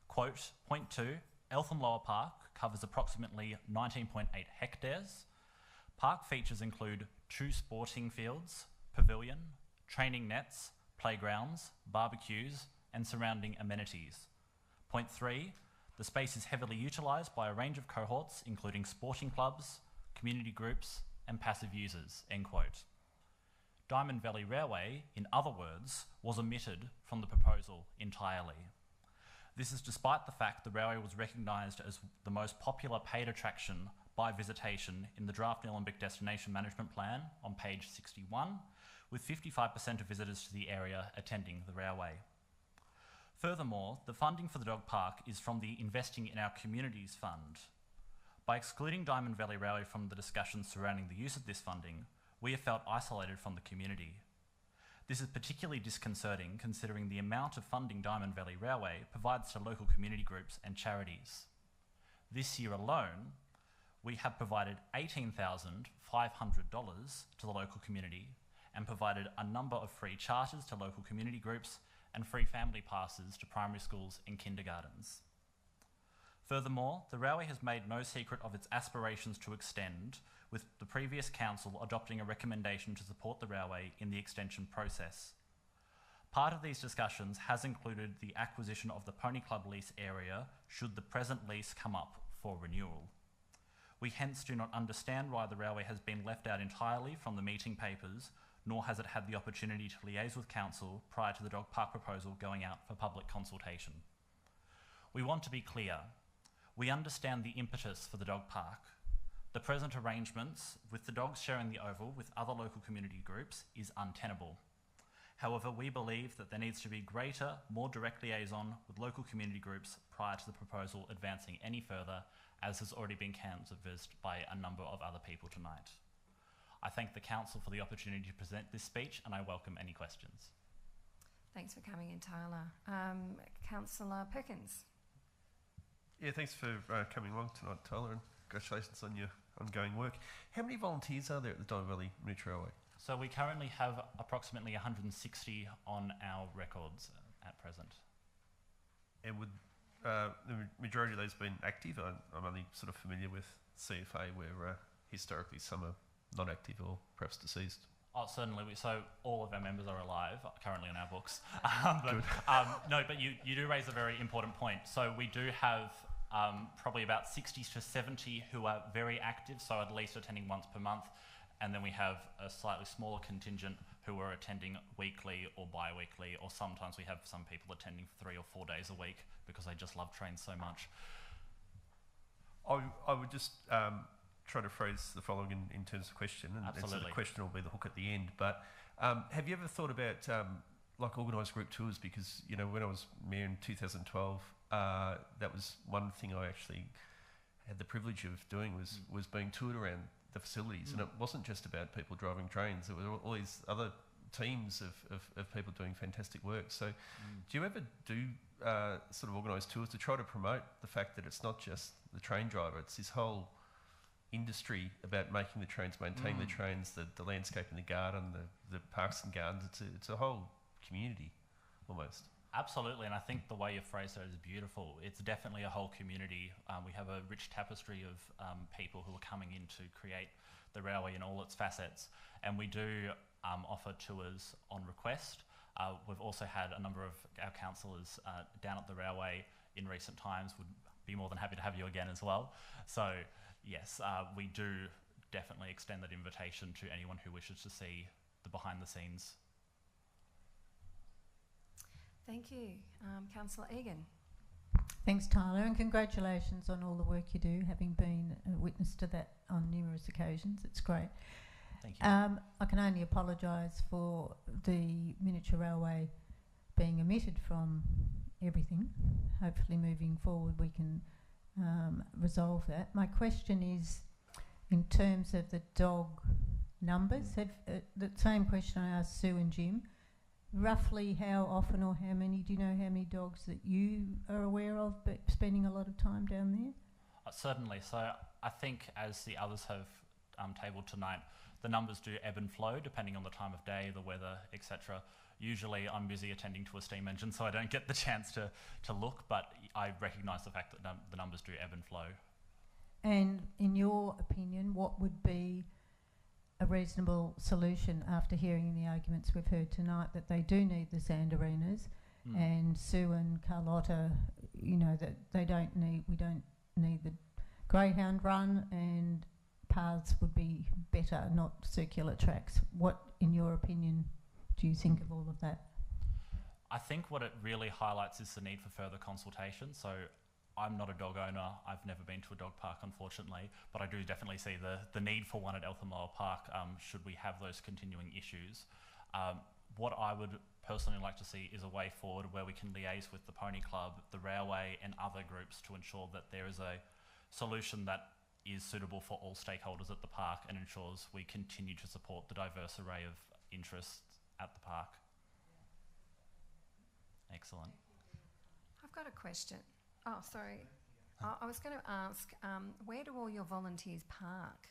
Quote, point 2, Eltham Lower Park covers approximately 19.8 hectares. Park features include 2 sporting fields, pavilion, training nets, playgrounds, barbecues, and surrounding amenities. Point 3, the space is heavily utilised by a range of cohorts, including sporting clubs, community groups, and passive users, end quote. Diamond Valley Railway, in other words, was omitted from the proposal entirely. This is despite the fact the railway was recognised as the most popular paid attraction by visitation in the draft Nillumbik Destination Management Plan on page 61, with 55% of visitors to the area attending the railway. Furthermore, the funding for the dog park is from the Investing in Our Communities Fund. By excluding Diamond Valley Railway from the discussions surrounding the use of this funding, we have felt isolated from the community. This is particularly disconcerting considering the amount of funding Diamond Valley Railway provides to local community groups and charities. This year alone, we have provided $18,500 to the local community and provided a number of free charters to local community groups and free family passes to primary schools and kindergartens. Furthermore, the railway has made no secret of its aspirations to extend, with the previous council adopting a recommendation to support the railway in the extension process. Part of these discussions has included the acquisition of the Pony Club lease area should the present lease come up for renewal. We hence do not understand why the railway has been left out entirely from the meeting papers, nor has it had the opportunity to liaise with council prior to the dog park proposal going out for public consultation. We want to be clear. We understand the impetus for the dog park. The present arrangements with the dogs sharing the oval with other local community groups is untenable. However, we believe that there needs to be greater, more direct liaison with local community groups prior to the proposal advancing any further, as has already been canvassed by a number of other people tonight. I thank the council for the opportunity to present this speech, and I welcome any questions. Thanks for coming in, Tyler. Councillor Perkins. Yeah, thanks for coming along tonight, Tyler, and congratulations on your ongoing work. How many volunteers are there at the Diamond Valley Miniature Railway? So we currently have approximately 160 on our records at present. And would the majority of those been active? I'm only sort of familiar with CFA, where historically some are not active or perhaps deceased. Oh, certainly. So all of our members are alive currently in our books. But you do raise a very important point. So we do have probably about 60 to 70 who are very active, so at least attending once per month. And then we have a slightly smaller contingent who are attending weekly or bi-weekly, or sometimes we have some people attending 3 or 4 days a week because they just love trains so much. I would just try to phrase the following in terms of question, and so the question will be the hook at the end. But have you ever thought about like organised group tours? Because when I was mayor in 2012, that was one thing I actually had the privilege of doing was being toured around the facilities, and it wasn't just about people driving trains. There were all these other teams of people doing fantastic work. So do you ever do sort of organised tours to try to promote the fact that it's not just the train driver, it's this whole industry about making the trains, maintaining the trains, the landscape in the garden, the parks and gardens? It's a whole community almost. Absolutely, and I think the way you phrased it is beautiful. It's definitely a whole community. We have a rich tapestry of people who are coming in to create the railway in all its facets, and we do offer tours on request. We've also had a number of our councillors down at the railway in recent times. Would be more than happy to have you again as well. So yes, we do definitely extend that invitation to anyone who wishes to see the behind the scenes. Thank you. Councillor Egan. Thanks, Tyler, and congratulations on all the work you do, having been a witness to that on numerous occasions. It's great. Thank you. I can only apologise for the miniature railway being omitted from everything. Hopefully moving forward we can resolve that. My question is, in terms of the dog numbers, the same question I asked Sue and Jim, roughly how often or how many, do you know how many dogs that you are aware of but spending a lot of time down there? Certainly. So I think, as the others have tabled tonight, the numbers do ebb and flow depending on the time of day, the weather, etc. Usually I'm busy attending to a steam engine, so I don't get the chance to look, but I recognise the fact that the numbers do ebb and flow. And in your opinion, what would be a reasonable solution after hearing the arguments we've heard tonight, that they do need the sand arenas, and Sue and Carlotta, that we don't need the greyhound run, and paths would be better, not circular tracks. What, in your opinion, do you think of all of that? I think what it really highlights is the need for further consultation. So I'm not a dog owner. I've never been to a dog park, unfortunately, but I do definitely see the need for one at Eltham Lower Park should we have those continuing issues. What I would personally like to see is a way forward where we can liaise with the Pony Club, the railway and other groups to ensure that there is a solution that is suitable for all stakeholders at the park and ensures we continue to support the diverse array of interests at the park. Excellent. I've got a question. Oh, sorry. I was going to ask, where do all your volunteers park?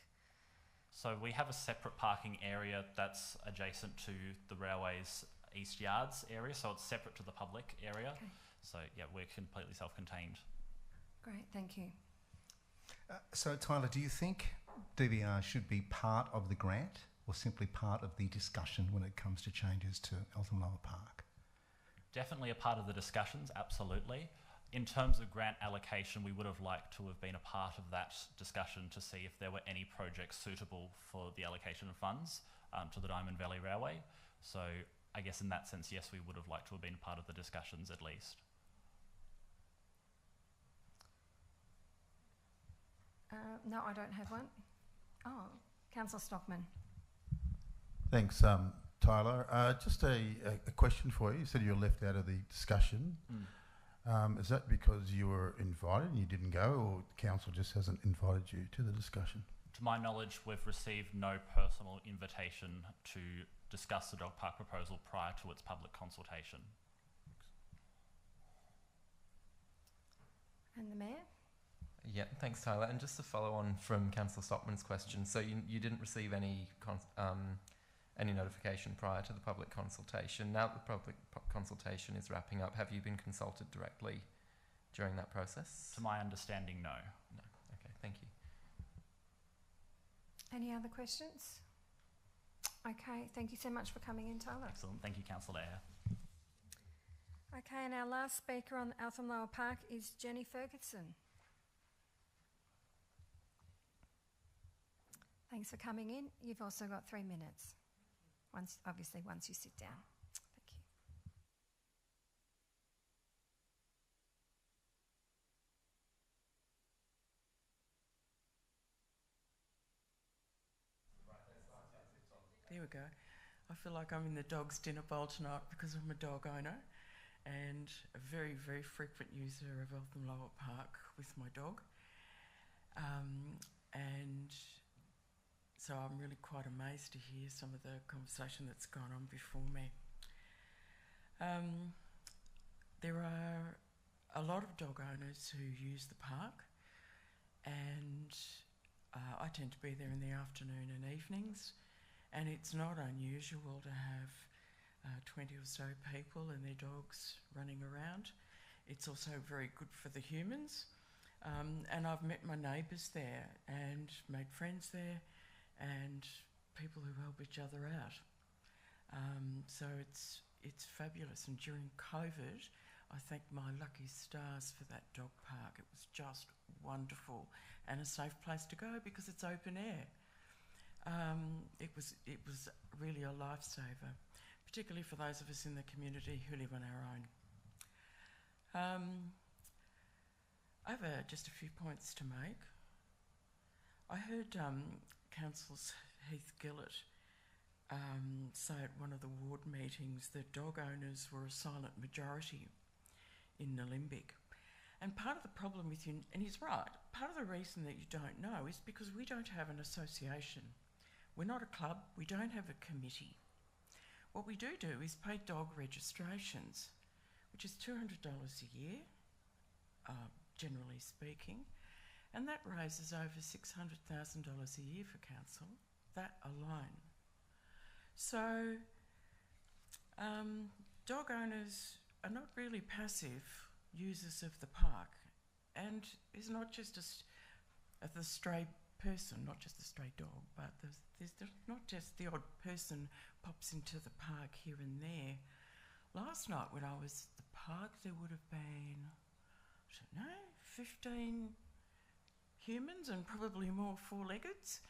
So we have a separate parking area that's adjacent to the railway's East Yards area, so it's separate to the public area. Okay. So yeah, we're completely self-contained. Great, thank you. So Tyler, do you think DVR should be part of the grant or simply part of the discussion when it comes to changes to Eltham Lower Park? Definitely a part of the discussions, absolutely. In terms of grant allocation, we would have liked to have been a part of that discussion to see if there were any projects suitable for the allocation of funds to the Diamond Valley Railway. So I guess in that sense, yes, we would have liked to have been a part of the discussions at least. No, I don't have one. Oh, Councillor Stockman. Thanks, Tyler. Just a question for you. You said you were left out of the discussion. Is that because you were invited and you didn't go, or council just hasn't invited you to the discussion? To my knowledge, we've received no personal invitation to discuss the dog park proposal prior to its public consultation. And the Mayor? Yeah, thanks, Tyler. And just to follow on from Councillor Stockman's question, so you didn't receive any notification prior to the public consultation. Now that the public consultation is wrapping up, have you been consulted directly during that process? To my understanding, no. No. Okay, thank you. Any other questions? Okay, thank you so much for coming in, Tyler. Excellent. Thank you, Councillor Eyre. Okay, and our last speaker on Eltham Lower Park is Jenny Ferguson. Thanks for coming in. You've also got 3 minutes. Once you sit down. Thank you. There we go. I feel like I'm in the dog's dinner bowl tonight because I'm a dog owner and a very, very frequent user of Eltham Lower Park with my dog. And so I'm really quite amazed to hear some of the conversation that's gone on before me. There are a lot of dog owners who use the park, and I tend to be there in the afternoon and evenings, and it's not unusual to have 20 or so people and their dogs running around. It's also very good for the humans, and I've met my neighbours there and made friends there, and people who help each other out. So it's fabulous. And during COVID, I thank my lucky stars for that dog park. It was just wonderful and a safe place to go because it's open air. It was really a lifesaver, particularly for those of us in the community who live on our own. I have just a few points to make. I heard Councillor Heath Gillett say at one of the ward meetings that dog owners were a silent majority in Nalimbic. And part of the problem with you, and he's right, part of the reason that you don't know is because we don't have an association. We're not a club, we don't have a committee. What we do is pay dog registrations, which is $200 a year, generally speaking, and that raises over $600,000 a year for council, that alone. So dog owners are not really passive users of the park, and is not just the stray person, not just the stray dog, but there's not just the odd person pops into the park here and there. Last night when I was at the park, there would have been, I don't know, 15 humans and probably more four-leggeds.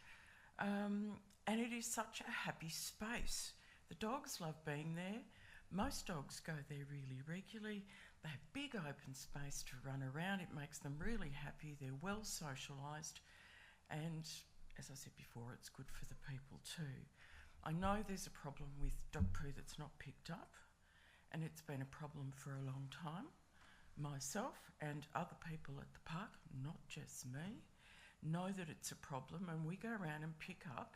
And it is such a happy space. The dogs love being there. Most dogs go there really regularly. They have big open space to run around. It makes them really happy. They're well socialised. And as I said before, it's good for the people too. I know there's a problem with dog poo that's not picked up, and it's been a problem for a long time. Myself and other people at the park, not just me, know that it's a problem, and we go around and pick up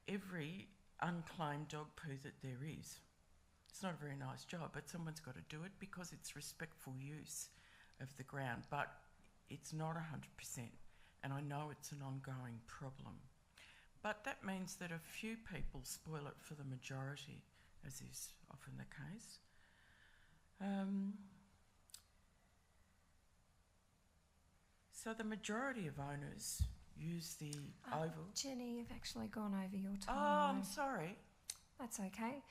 every unclaimed dog poo that there is. It's not a very nice job, but someone's got to do it because it's respectful use of the ground, but it's not 100%, and I know it's an ongoing problem. But that means that a few people spoil it for the majority, as is often the case. So the majority of owners use the oval. Jenny, you've actually gone over your time. Oh, I'm sorry. That's okay.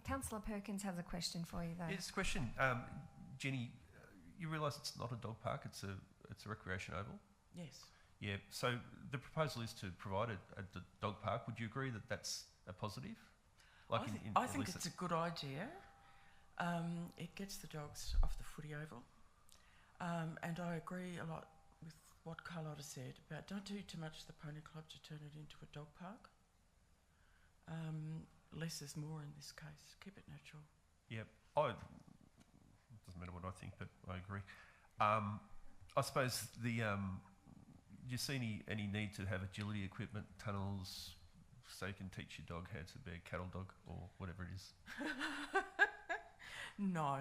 Councillor Perkins has a question for you, though. Yes, question. Jenny, you realise it's not a dog park; it's a recreation oval. Yes. Yeah. So the proposal is to provide a dog park. Would you agree that that's a positive? Like I think it's a good idea. It gets the dogs off the footy oval. And I agree a lot with what Carlotta said about don't do too much to the pony club to turn it into a dog park. Less is more in this case. Keep it natural. Yep. It doesn't matter what I think, but I agree. I suppose do you see any need to have agility equipment, tunnels, so you can teach your dog how to be a cattle dog or whatever it is? No.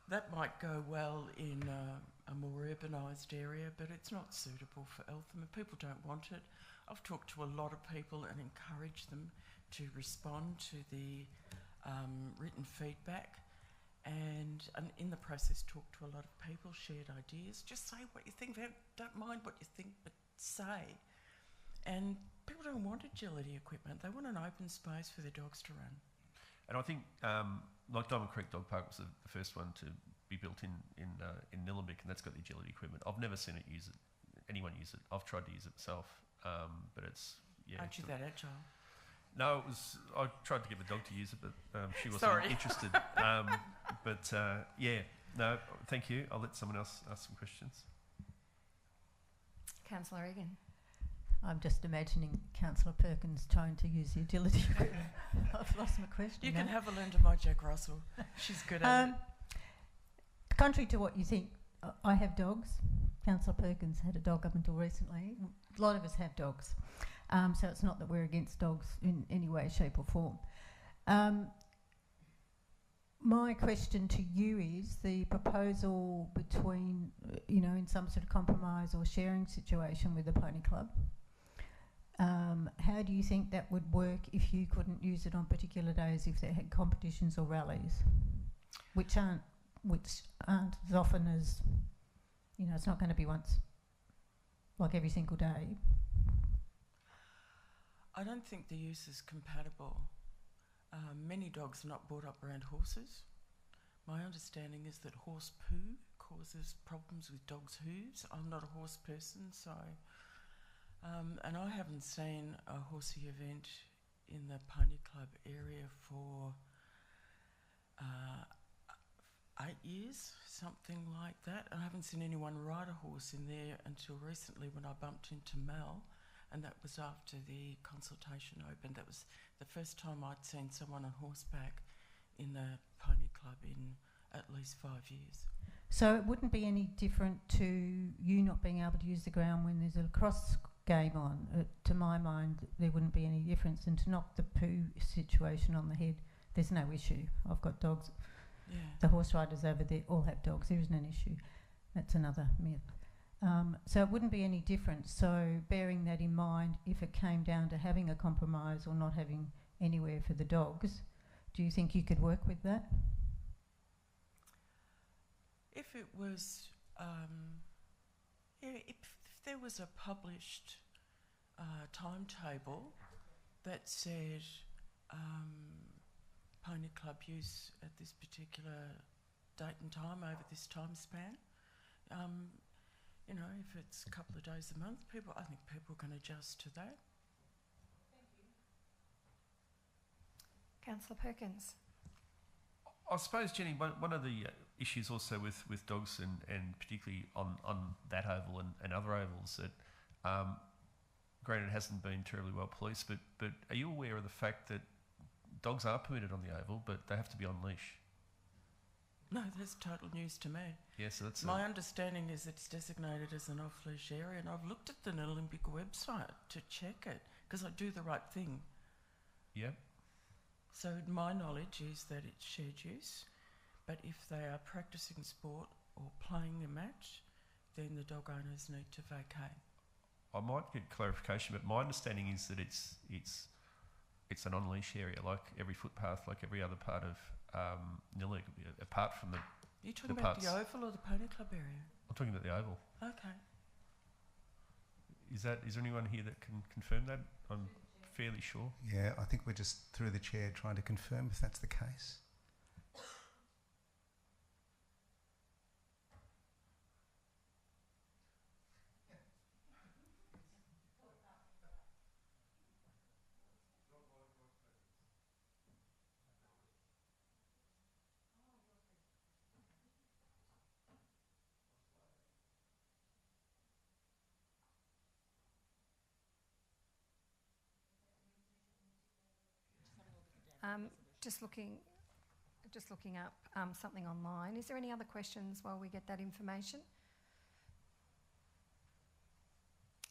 That might go well in a more urbanised area, but it's not suitable for Eltham. If people don't want it, I've talked to a lot of people and encouraged them to respond to the written feedback, and in the process talked to a lot of people, shared ideas. Just say what you think, don't mind what you think, but say. And people don't want agility equipment, they want an open space for their dogs to run. And I think, like Diamond Creek Dog Park was the first one to be built in Nillumbik, and that's got the agility equipment. I've never seen anyone use it. I've tried to use it myself, but it's Aren't you that agile? No, I tried to get the dog to use it, but she wasn't interested. No, thank you. I'll let someone else ask some questions. Councillor Egan. I'm just imagining Councillor Perkins trying to use the agility equipment. I've lost my question. You can have a learn to my Jack Russell. She's good at it. Contrary to what you think, I have dogs. Councillor Perkins had a dog up until recently. A lot of us have dogs. So it's not that we're against dogs in any way, shape or form. My question to you is the proposal between, in some sort of compromise or sharing situation with the pony club. How do you think that would work if you couldn't use it on particular days, if they had competitions or rallies, which aren't as often as, it's not going to be once, like every single day? I don't think the use is compatible. Many dogs are not brought up around horses. My understanding is that horse poo causes problems with dogs' hooves. I'm not a horse person, so... and I haven't seen a horsey event in the pony club area for 8 years, something like that. I haven't seen anyone ride a horse in there until recently when I bumped into Mel, and that was after the consultation opened. That was the first time I'd seen someone on horseback in the pony club in at least 5 years. So it wouldn't be any different to you not being able to use the ground when there's a cross game on. To my mind, there wouldn't be any difference. And to knock the poo situation on the head, there's no issue. I've got dogs. Yeah. The horse riders over there all have dogs. There isn't an issue. That's another myth. So it wouldn't be any different. So bearing that in mind, if it came down to having a compromise or not having anywhere for the dogs, do you think you could work with that? If it was, if there was a published timetable that said pony club use at this particular date and time over this time span, if it's a couple of days a month, I think people can adjust to that. Thank you. Councillor Perkins. I suppose, Jenny, one of the issues also with dogs and particularly on that oval and other ovals that, granted, it hasn't been terribly well policed, but are you aware of the fact that dogs are permitted on the oval, but they have to be on leash? No, that's total news to me. Yeah, so that's My understanding is it's designated as an off-leash area, and I've looked at the Olympic website to check it, because I do the right thing. Yeah. So my knowledge is that it's shared use, but if they are practising sport or playing a match, then the dog owners need to vacate. I might get clarification, but my understanding is that it's an on-leash area, like every footpath, like every other part of Nilla, apart from the. Are you talking about the Oval or the Pony Club area? I'm talking about the Oval. Okay. Is there anyone here that can confirm that? I'm fairly sure. Yeah, I think we're just through the chair trying to confirm if that's the case. Just looking up something online. Is there any other questions while we get that information?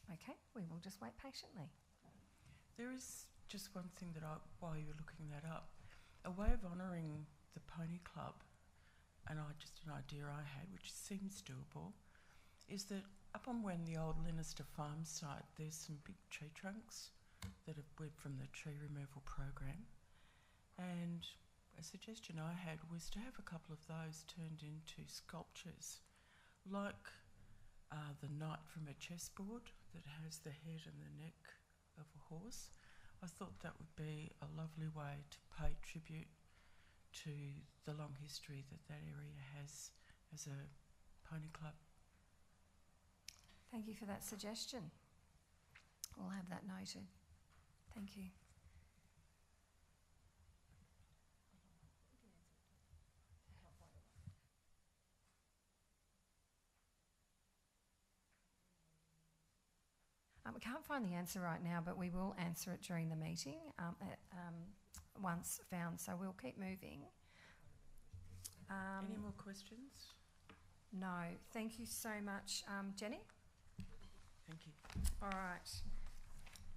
Okay, we will just wait patiently. There is just one thing that while you were looking that up, a way of honouring the Pony Club, and just an idea I had, which seems doable, is that up on when the old Linnister Farm site, there's some big tree trunks that have bled from the tree removal program. And a suggestion I had was to have a couple of those turned into sculptures, like the knight from a chessboard that has the head and the neck of a horse. I thought that would be a lovely way to pay tribute to the long history that area has as a pony club. Thank you for that suggestion. We'll have that noted. Thank you. We can't find the answer right now, but we will answer it during the meeting once found. So we'll keep moving. Any more questions? No. Thank you so much, Jenny. Thank you. All right.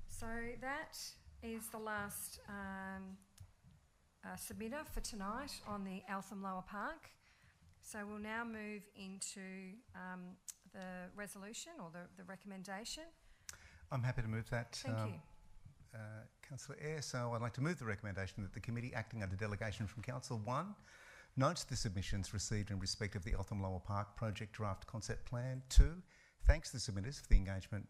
So that is the last submitter for tonight on the Eltham Lower Park. So we'll now move into the resolution or the recommendation. I'm happy to move that. Thank you. Councillor Eyre, so I'd like to move the recommendation that the committee acting under delegation from Council 1 notes the submissions received in respect of the Eltham Lower Park project draft concept plan. 2, thanks the submitters for the engagement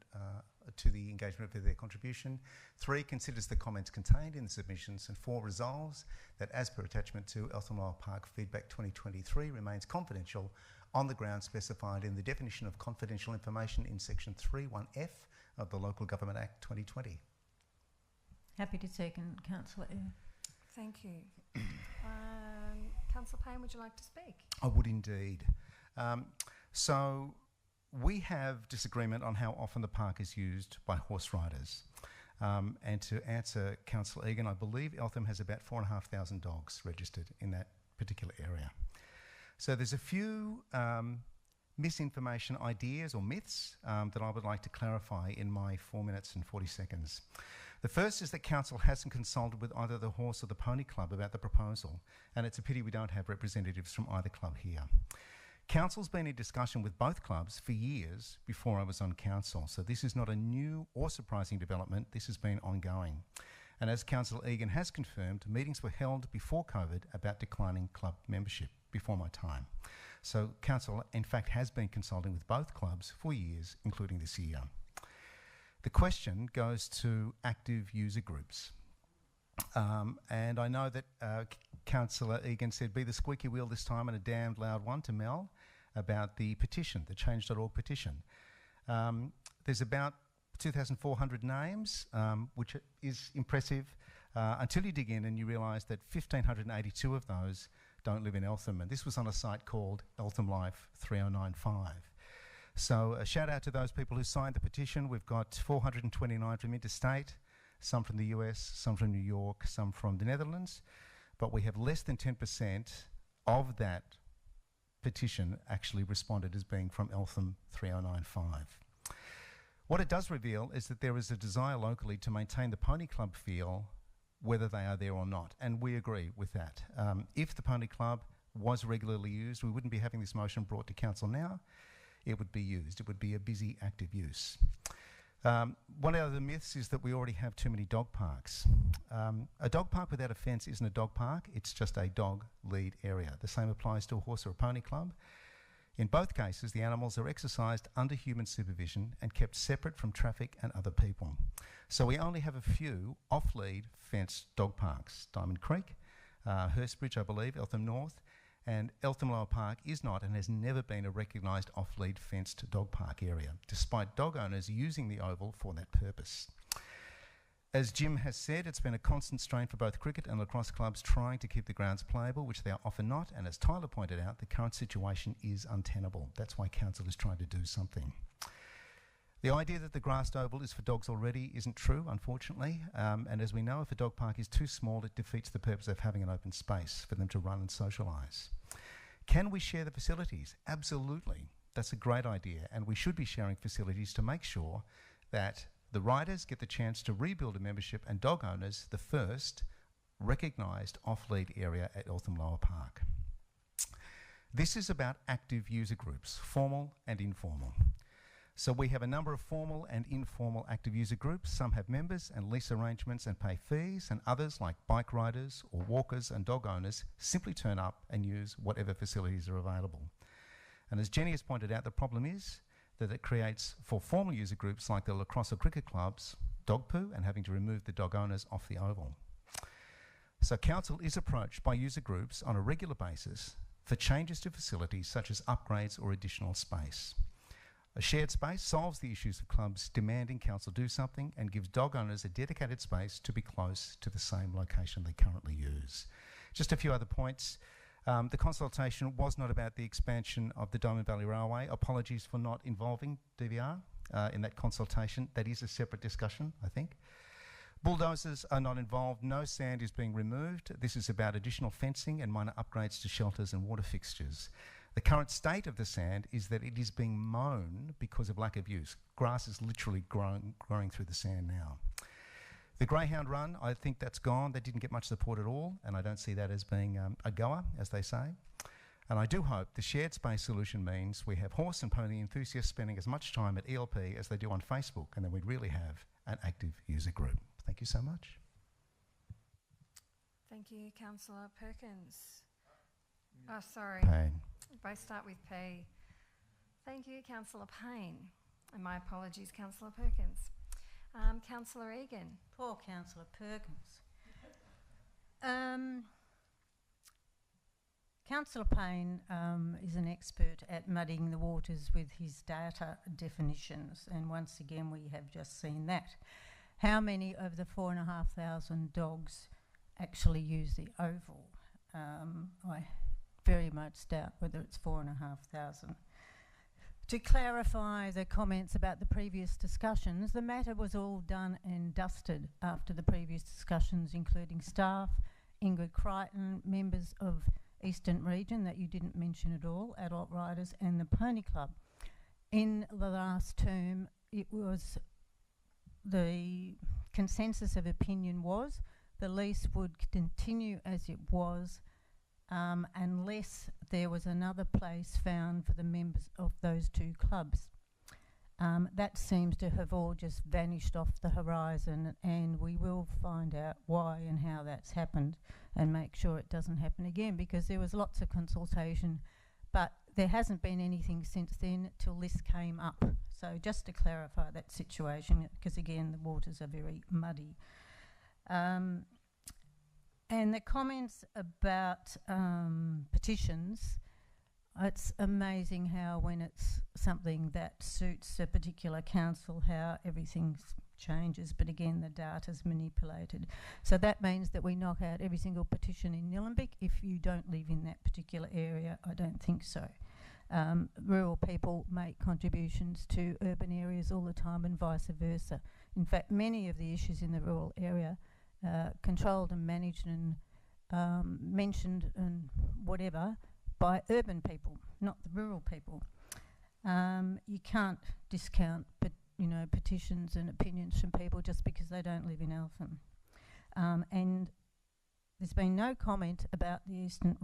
for their contribution. 3, considers the comments contained in the submissions. And 4, resolves that as per attachment to Eltham Lower Park Feedback 2023 remains confidential on the grounds specified in the definition of confidential information in section 3(1)(f) of the Local Government Act 2020. Happy to second, Councillor Eyre. Thank you. Councillor Payne, would you like to speak? I would indeed. So we have disagreement on how often the park is used by horse riders. And to answer Councillor Egan, I believe Eltham has about 4,500 dogs registered in that particular area. So there's a few misinformation ideas or myths that I would like to clarify in my 4 minutes and 40 seconds. The first is that Council hasn't consulted with either the Horse or the Pony Club about the proposal, and it's a pity we don't have representatives from either club here. Council's been in discussion with both clubs for years before I was on council, so this is not a new or surprising development. This has been ongoing. And as Councillor Egan has confirmed, meetings were held before COVID about declining club membership before my time. So Council, in fact, has been consulting with both clubs for years, including this year. The question goes to active user groups. And I know that Councillor Egan said, be the squeaky wheel this time and a damned loud one to Mel about the petition, the change.org petition. There's about 2,400 names, which is impressive, until you dig in and you realise that 1,582 of those don't live in Eltham, and this was on a site called Eltham Life 3095. So a shout out to those people who signed the petition. We've got 429 from interstate, some from the US, some from New York, some from the Netherlands, but we have less than 10% of that petition actually responded as being from Eltham 3095. What it does reveal is that there is a desire locally to maintain the pony club feel whether they are there or not, and we agree with that. If the pony club was regularly used, we wouldn't be having this motion brought to council now. It would be used. It would be a busy, active use. One of the myths is that we already have too many dog parks. A dog park without a fence isn't a dog park, it's just a dog lead area. The same applies to a horse or a pony club. In both cases, the animals are exercised under human supervision and kept separate from traffic and other people. So we only have a few off-lead fenced dog parks. Diamond Creek, Hurstbridge, I believe, Eltham North, and Eltham Lower Park is not and has never been a recognised off-lead fenced dog park area, despite dog owners using the oval for that purpose. As Jim has said, it's been a constant strain for both cricket and lacrosse clubs trying to keep the grounds playable, which they are often not, and as Tyler pointed out, the current situation is untenable. That's why council is trying to do something. The idea that the grassed oval is for dogs already isn't true, unfortunately, and as we know, if a dog park is too small, it defeats the purpose of having an open space for them to run and socialise. Can we share the facilities? Absolutely. That's a great idea, and we should be sharing facilities to make sure that the riders get the chance to rebuild a membership and dog owners the first recognised off-lead area at Eltham Lower Park. This is about active user groups, formal and informal. So we have a number of formal and informal active user groups. Some have members and lease arrangements and pay fees, and others, like bike riders or walkers and dog owners, simply turn up and use whatever facilities are available. And as Jenny has pointed out, the problem is that it creates, for formal user groups like the lacrosse or cricket clubs, dog poo and having to remove the dog owners off the oval. So council is approached by user groups on a regular basis for changes to facilities such as upgrades or additional space. A shared space solves the issues of clubs demanding council do something and gives dog owners a dedicated space to be close to the same location they currently use. Just a few other points. The consultation was not about the expansion of the Diamond Valley Railway. Apologies for not involving DVR in that consultation. That is a separate discussion, I think. Bulldozers are not involved. No sand is being removed. This is about additional fencing and minor upgrades to shelters and water fixtures. The current state of the sand is that it is being mown because of lack of use. Grass is literally growing through the sand now. The Greyhound Run, I think that's gone. That didn't get much support at all, and I don't see that as being a goer, as they say. And I do hope the shared space solution means we have horse and pony enthusiasts spending as much time at ELP as they do on Facebook, and then we'd really have an active user group. Thank you so much. Thank you, Councillor Perkins. Oh, sorry. Payne. Both start with P. Thank you, Councillor Payne. And my apologies, Councillor Perkins. Councillor Egan. Poor Councillor Perkins. Councillor Payne is an expert at muddying the waters with his data definitions, and once again we have just seen that. How many of the 4,500 dogs actually use the oval? I very much doubt whether it's 4,500. To clarify the comments about the previous discussions, the matter was all done and dusted after the previous discussions, including staff, Ingrid Crichton, members of Eastern Region that you didn't mention at all, adult riders, and the Pony Club. In the last term, it was the consensus of opinion was the lease would continue as it was unless there was another place found for the members of those two clubs. That seems to have all just vanished off the horizon, and we will find out why and how that's happened and make sure it doesn't happen again, because there was lots of consultation, but there hasn't been anything since then till this came up. So just to clarify that situation, because again the waters are very muddy. And the comments about petitions, it's amazing how when it's something that suits a particular council, how everything changes, but again the data's manipulated. So that means that we knock out every single petition in Nillumbik. If you don't live in that particular area, I don't think so. Rural people make contributions to urban areas all the time and vice versa. In fact, many of the issues in the rural area controlled and managed and mentioned and whatever by urban people, not the rural people. You can't discount, petitions and opinions from people just because they don't live in Eltham. And there's been no comment about the Eastern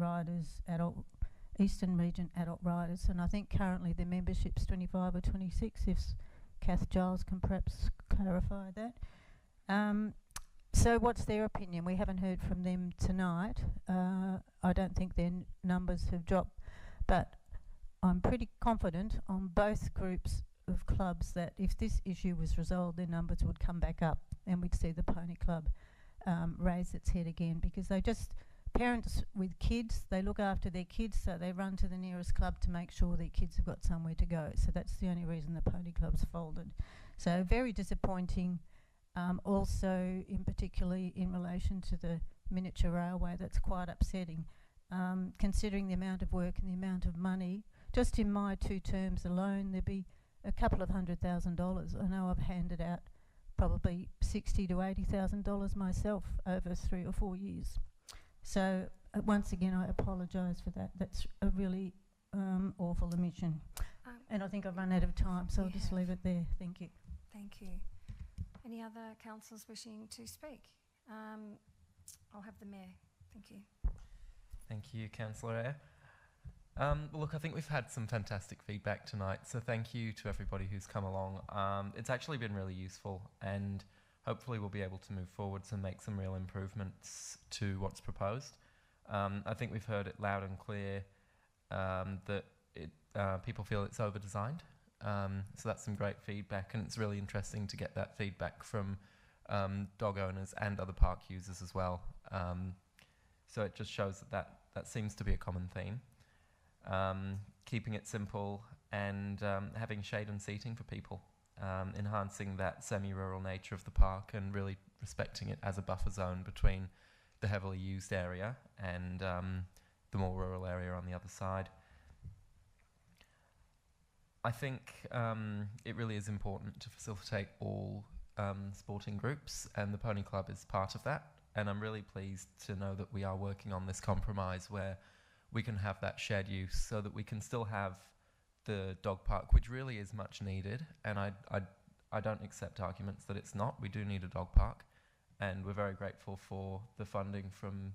Region adult riders, and I think currently their membership's 25 or 26. If Kath Giles can perhaps clarify that. So what's their opinion? We haven't heard from them tonight. I don't think their numbers have dropped, but I'm pretty confident on both groups of clubs that if this issue was resolved, their numbers would come back up and we'd see the Pony Club raise its head again, because parents with kids, they look after their kids, so they run to the nearest club to make sure their kids have got somewhere to go. So that's the only reason the Pony Club's folded. So very disappointing. Also, particularly in relation to the miniature railway, that's quite upsetting, considering the amount of work and the amount of money. Just in my 2 terms alone, there'd be a couple of $100,000. I know I've handed out probably $60,000 to $80,000 myself over 3 or 4 years. So once again, I apologise for that. That's a really awful omission. And I think I've run out of time, so I'll just leave it there. Thank you. Thank you. Any other councillors wishing to speak? I'll have the Mayor. Thank you. Thank you, Councillor Eyre. Look, I think we've had some fantastic feedback tonight, so thank you to everybody who's come along. It's actually been really useful, and hopefully we'll be able to move forwards and make some real improvements to what's proposed. I think we've heard it loud and clear that people feel it's over-designed. So that's some great feedback, and it's really interesting to get that feedback from dog owners and other park users as well. So it just shows that seems to be a common theme. Keeping it simple and having shade and seating for people, enhancing that semi-rural nature of the park and really respecting it as a buffer zone between the heavily used area and the more rural area on the other side. I think it really is important to facilitate all sporting groups, and the Pony Club is part of that. And I'm really pleased to know that we are working on this compromise where we can have that shared use so that we can still have the dog park, which really is much needed. And I don't accept arguments that it's not. We do need a dog park, and we're very grateful for the funding from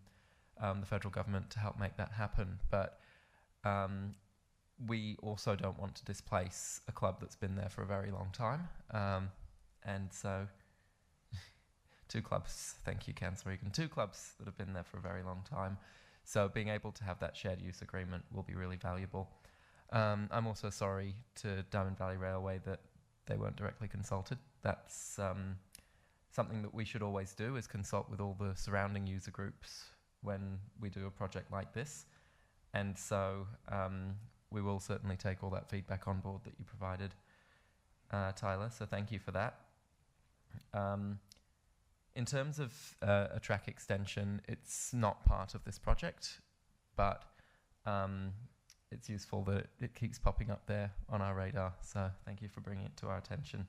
the federal government to help make that happen. But we also don't want to displace a club that's been there for a very long time. And so 2 clubs, thank you, Councillor Egan, 2 clubs that have been there for a very long time. So being able to have that shared use agreement will be really valuable. I'm also sorry to Diamond Valley Railway that they weren't directly consulted. That's something that we should always do, is consult with all the surrounding user groups when we do a project like this. And so we will certainly take all that feedback on board that you provided, Tyler, so thank you for that. In terms of a track extension, it's not part of this project, but it's useful that it keeps popping up there on our radar, so thank you for bringing it to our attention.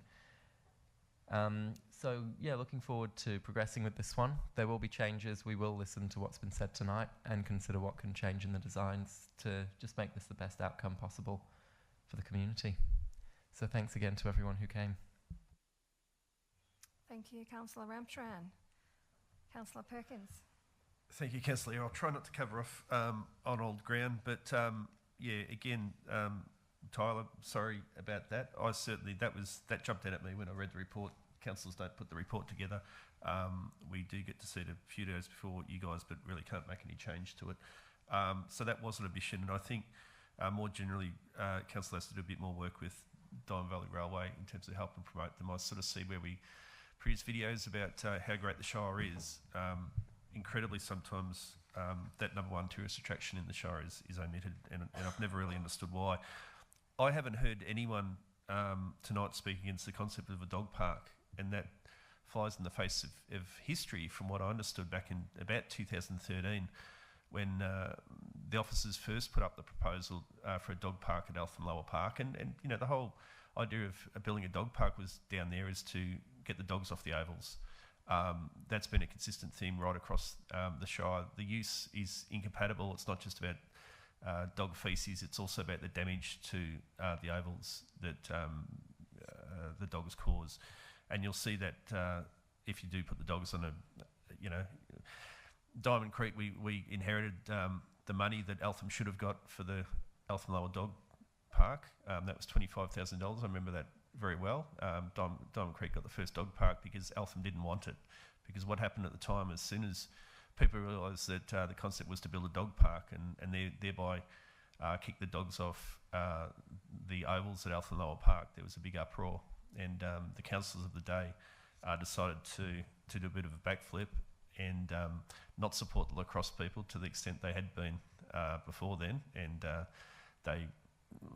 So yeah, looking forward to progressing with this one. There will be changes. We will listen to what's been said tonight and consider what can change in the designs to just make this the best outcome possible for the community. So thanks again to everyone who came. Thank you, Councillor Ramcharan. Councillor Perkins. Thank you, Councillor. I'll try not to cover off on old ground, but yeah, again, Tyler, sorry about that. I certainly, that jumped out at me when I read the report. Councillors don't put the report together. We do get to see it a few days before you guys, but really can't make any change to it. So that was an omission, and I think more generally, Council has to do a bit more work with Diamond Valley Railway in terms of helping promote them. I sort of see where we produce videos about how great the Shire is. Incredibly, sometimes that #1 tourist attraction in the Shire is omitted, and I've never really understood why. I haven't heard anyone tonight speak against the concept of a dog park, and that flies in the face of history from what I understood back in about 2013 when the officers first put up the proposal for a dog park at Eltham Lower Park, and you know, the whole idea of building a dog park was down there is to get the dogs off the ovals. That's been a consistent theme right across the Shire. The use is incompatible. It's not just about dog faeces. It's also about the damage to the ovals that the dogs cause. And you'll see that if you do put the dogs on Diamond Creek, we inherited the money that Eltham should have got for the Eltham Lower Dog Park. That was $25,000. I remember that very well. Diamond Creek got the first dog park because Eltham didn't want it. Because what happened at the time, as soon as people realised that the concept was to build a dog park and thereby kick the dogs off the ovals at Eltham Lower Park, there was a big uproar. And the councillors of the day decided to do a bit of a backflip and not support the lacrosse people to the extent they had been before then. And they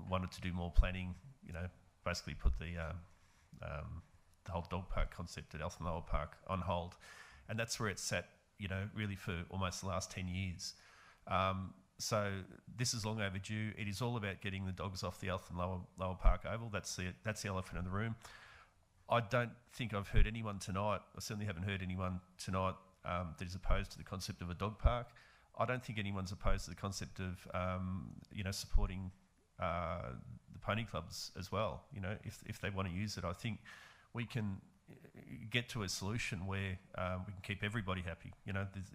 wanted to do more planning, basically put the whole dog park concept at Eltham Lower Park on hold. And that's where it's sat, really for almost the last 10 years. So this is long overdue. It is all about getting the dogs off the Eltham Lower Park Oval. That's the elephant in the room. I don't think I've heard anyone tonight, I certainly haven't heard anyone tonight that is opposed to the concept of a dog park. I don't think anyone's opposed to the concept of, supporting the pony clubs as well. If they want to use it, I think we can get to a solution where we can keep everybody happy.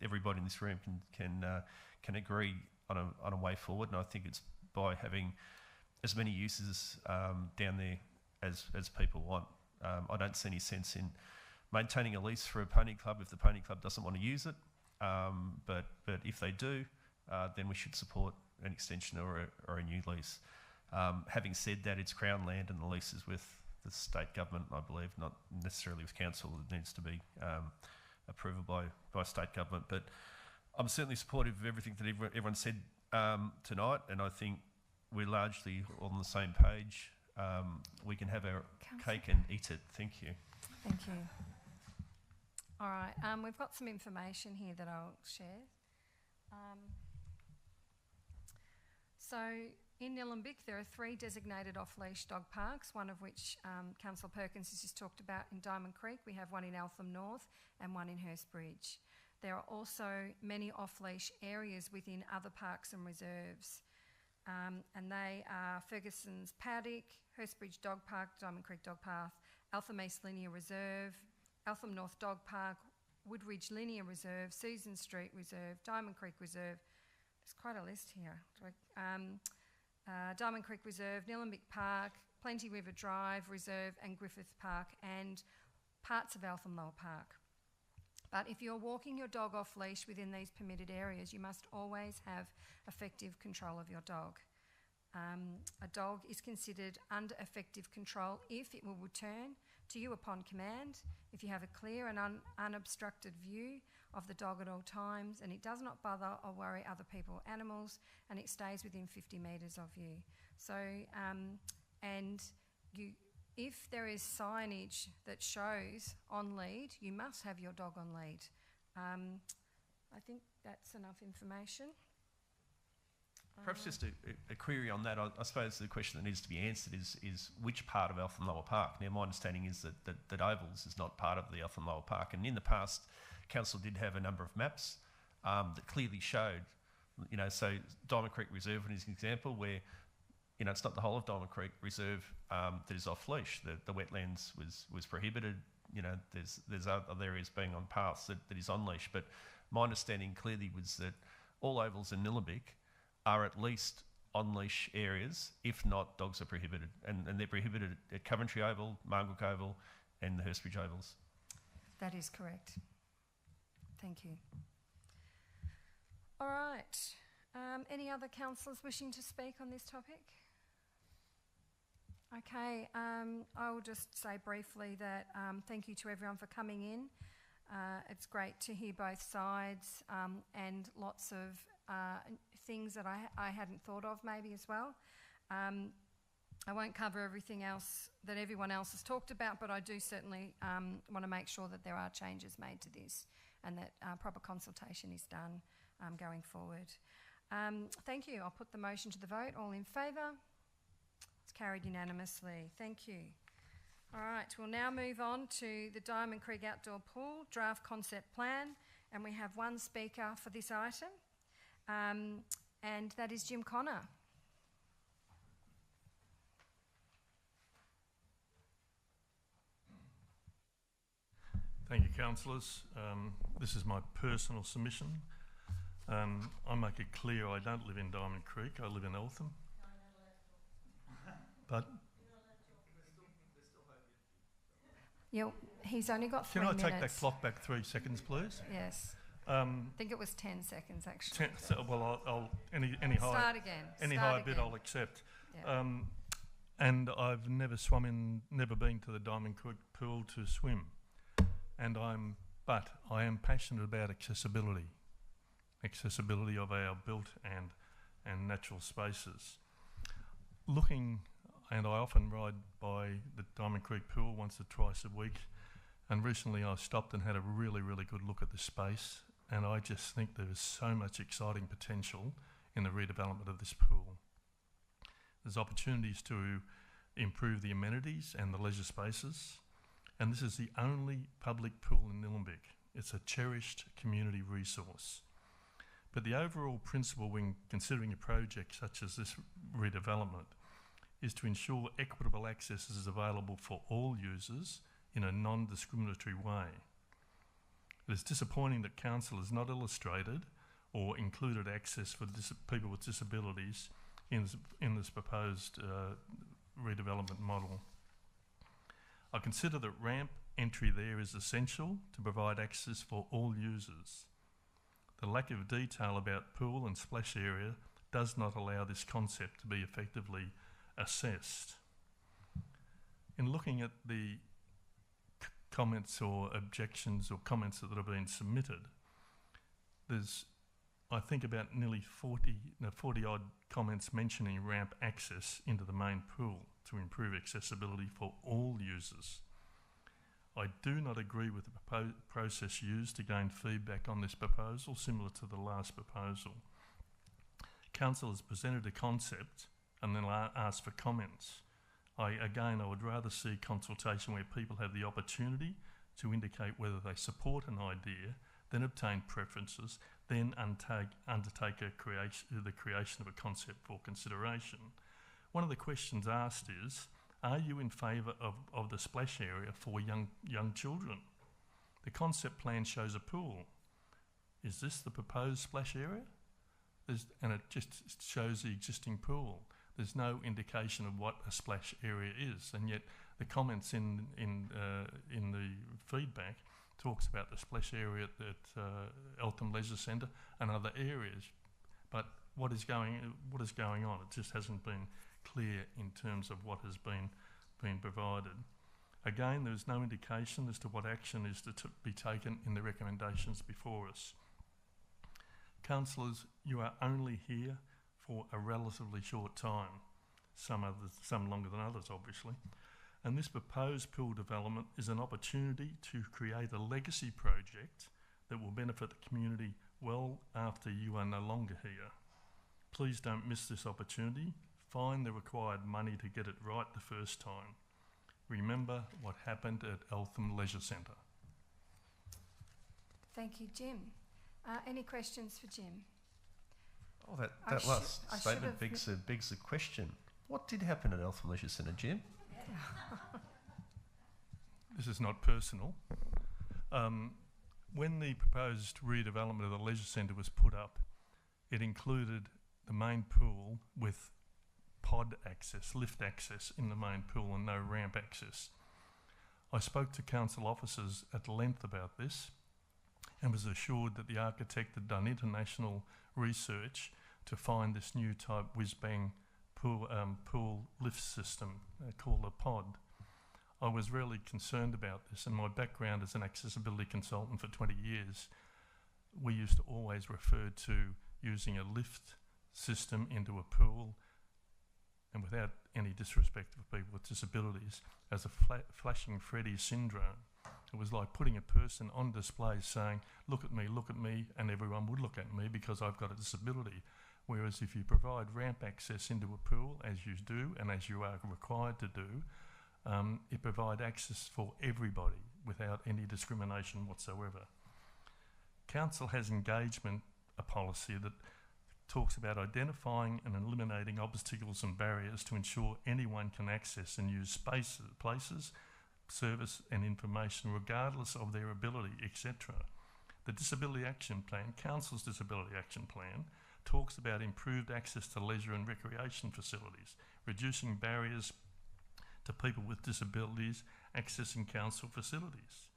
Everybody in this room can agree on a way forward, and I think it's by having as many uses down there as people want. I don't see any sense in maintaining a lease for a pony club if the pony club doesn't want to use it. But if they do, then we should support an extension or a new lease. Having said that, it's Crown land and the lease is with the state government, I believe, not necessarily with council. It needs to be approved by state government. But I'm certainly supportive of everything that everyone said tonight, and I think we're largely on the same page. We can have our cake and eat it. Thank you. Thank you. All right, we've got some information here that I'll share. So in Nillumbik, there are 3 designated off-leash dog parks, one of which Councillor Perkins has just talked about in Diamond Creek. We have one in Eltham North and one in Hurstbridge. There are also many off-leash areas within other parks and reserves. And they are Ferguson's Paddock, Hurstbridge Dog Park, Diamond Creek Dog Path, Eltham East Linear Reserve, Eltham North Dog Park, Woodridge Linear Reserve, Susan Street Reserve, Diamond Creek Reserve. There's quite a list here. Diamond Creek Reserve, Nillumbik Park, Plenty River Drive Reserve and Griffith Park, and parts of Eltham Lower Park. But if you're walking your dog off leash within these permitted areas, you must always have effective control of your dog. A dog is considered under effective control if it will return to you upon command, if you have a clear and unobstructed view of the dog at all times, and it does not bother or worry other people or animals, and it stays within 50 metres of you. So, if there is signage that shows on lead, you must have your dog on lead. I think that's enough information. Perhaps just a query on that. I suppose the question that needs to be answered is which part of Eltham Lower Park? Now, my understanding is that Ovals is not part of the Eltham Lower Park, and in the past, Council did have a number of maps that clearly showed, so Diamond Creek Reserve is an example where, it's not the whole of Diamond Creek Reserve that is off leash. The wetlands was prohibited. There's other areas being on paths that is on leash. But my understanding clearly was that all ovals in Nillumbik are at least on leash areas. If not, dogs are prohibited, and they're prohibited at Coventry Oval, Margaret Oval, and the Hurstbridge Ovals. That is correct. Thank you. All right. Any other councillors wishing to speak on this topic? Okay, I will just say briefly that thank you to everyone for coming in. It's great to hear both sides and lots of things that I hadn't thought of maybe as well. I won't cover everything else that everyone else has talked about, but I do certainly want to make sure that there are changes made to this and that proper consultation is done going forward. Thank you. I'll put the motion to the vote. All in favour? It's carried unanimously. Thank you. All right, we'll now move on to the Diamond Creek Outdoor Pool Draft Concept Plan, and we have one speaker for this item. and that is Jim Connor. Thank you, councillors. This is my personal submission. I make it clear I don't live in Diamond Creek, I live in Eltham. But Yeah, he's only got 3 minutes. can I take that clock back 3 seconds, please? Yes. I think it was 10 seconds, actually. I'll any high, Start again. any Start high again. bid I'll accept. Yeah. And I've never never been to the Diamond Creek pool to swim. But I am passionate about accessibility of our built and natural spaces. And I often ride by the Diamond Creek pool once or twice a week, and recently I stopped and had a really, really good look at the space, and I just think there is so much exciting potential in the redevelopment of this pool. There's opportunities to improve the amenities and the leisure spaces, and this is the only public pool in Nillumbik. It's a cherished community resource. But the overall principle when considering a project such as this redevelopment is to ensure equitable access is available for all users in a non-discriminatory way. It is disappointing that Council has not illustrated or included access for people with disabilities in this proposed redevelopment model. I consider that ramp entry there is essential to provide access for all users. The lack of detail about pool and splash area does not allow this concept to be effectively assessed. In looking at the comments or objections or comments that have been submitted, there's, I think, about nearly 40 odd comments mentioning ramp access into the main pool to improve accessibility for all users. I do not agree with the process used to gain feedback on this proposal, similar to the last proposal. Council has presented a concept and then asked for comments. I would rather see consultation where people have the opportunity to indicate whether they support an idea, then obtain preferences, then undertake the creation of a concept for consideration. One of the questions asked is, are you in favour of the splash area for young children? The concept plan shows a pool. Is this the proposed splash area? And it just shows the existing pool. There's no indication of what a splash area is, and yet the comments in the feedback talks about the splash area at Eltham Leisure Centre and other areas. But what is going on? It just hasn't been clear in terms of what has been provided. Again, there is no indication as to what action is to be taken in the recommendations before us. Councillors, you are only here for a relatively short time, some longer than others, obviously. And this proposed pool development is an opportunity to create a legacy project that will benefit the community well after you are no longer here. Please don't miss this opportunity. Find the required money to get it right the first time. Remember what happened at Eltham Leisure Centre. Thank you, Jim. Any questions for Jim? Oh, that last statement begs the question. What did happen at Eltham Leisure Centre, Jim? This is not personal. When the proposed redevelopment of the leisure centre was put up, it included the main pool with pod access, lift access in the main pool and no ramp access. I spoke to council officers at length about this and was assured that the architect had done international research to find this new type whiz-bang pool lift system called a pod. I was really concerned about this, and my background as an accessibility consultant for 20 years, we used to always refer to using a lift system into a pool, and without any disrespect for people with disabilities, as a flashing Freddy syndrome. It was like putting a person on display saying, look at me, and everyone would look at me because I've got a disability. Whereas if you provide ramp access into a pool, as you do and as you are required to do, it provides access for everybody without any discrimination whatsoever. Council has engagement a policy that talks about identifying and eliminating obstacles and barriers to ensure anyone can access and use spaces, places, service and information regardless of their ability, etc. The Disability Action Plan, Council's Disability Action Plan, talks about improved access to leisure and recreation facilities, reducing barriers to people with disabilities accessing council facilities.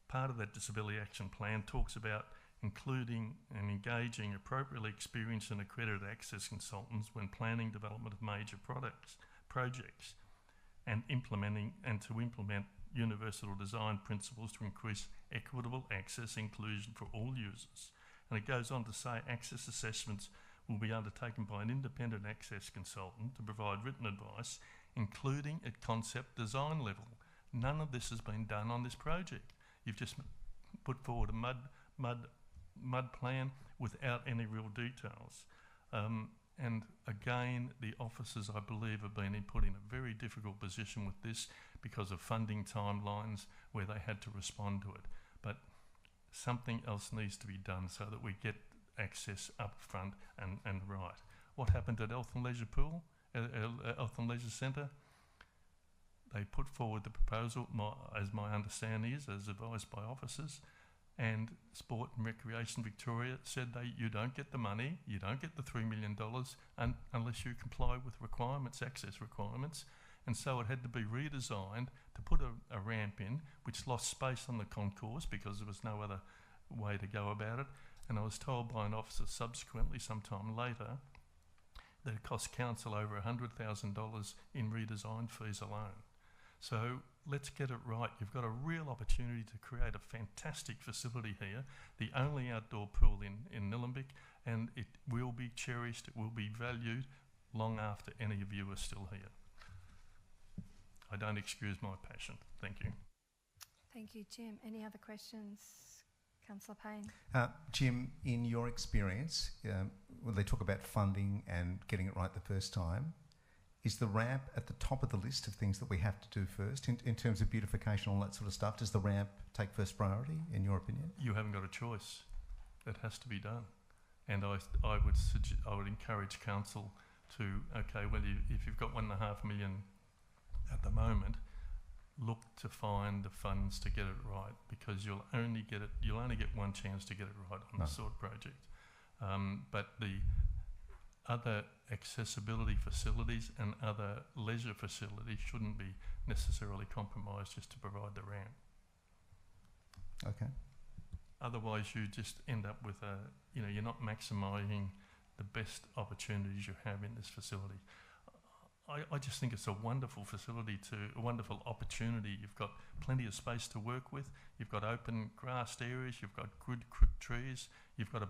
Part of that Disability Action Plan talks about including and engaging appropriately experienced and accredited access consultants when planning development of major projects, and to implement universal design principles to increase equitable access inclusion for all users. And it goes on to say access assessments will be undertaken by an independent access consultant to provide written advice, including at concept design level. None of this has been done on this project. You've just put forward a mud plan without any real details. And again, the officers, I believe, have been put in a very difficult position with this because of funding timelines where they had to respond to it. But something else needs to be done so that we get access up front and right. What happened at Health and Leisure Pool, Health and Leisure Centre? They put forward the proposal, as my understanding is, as advised by officers, and Sport and Recreation Victoria said you don't get the money, you don't get the $3 million unless you comply with requirements, access requirements. And so it had to be redesigned to put a ramp in, which lost space on the concourse because there was no other way to go about it. And I was told by an officer subsequently, sometime later, that it cost council over $100,000 in redesign fees alone. So let's get it right. You've got a real opportunity to create a fantastic facility here, the only outdoor pool in Nillumbik, and it will be cherished, it will be valued long after any of you are still here. I don't excuse my passion. Thank you. Thank you, Jim. Any other questions? Councillor Payne. Jim, in your experience, when they talk about funding and getting it right the first time, is the ramp at the top of the list of things that we have to do first in terms of beautification, all that sort of stuff? Does the ramp take first priority, in your opinion? You haven't got a choice. It has to be done. And I would encourage council to, okay, well, if you've got $1.5 million at the moment, look to find the funds to get it right, because you'll only get one chance to get it right on this sort of project. But the other accessibility facilities and other leisure facilities shouldn't be necessarily compromised just to provide the ramp. Okay. Otherwise, you just end up with you're not maximising the best opportunities you have in this facility. I just think it's a wonderful facility, a wonderful opportunity. You've got plenty of space to work with. You've got open grassed areas. You've got good trees. You've got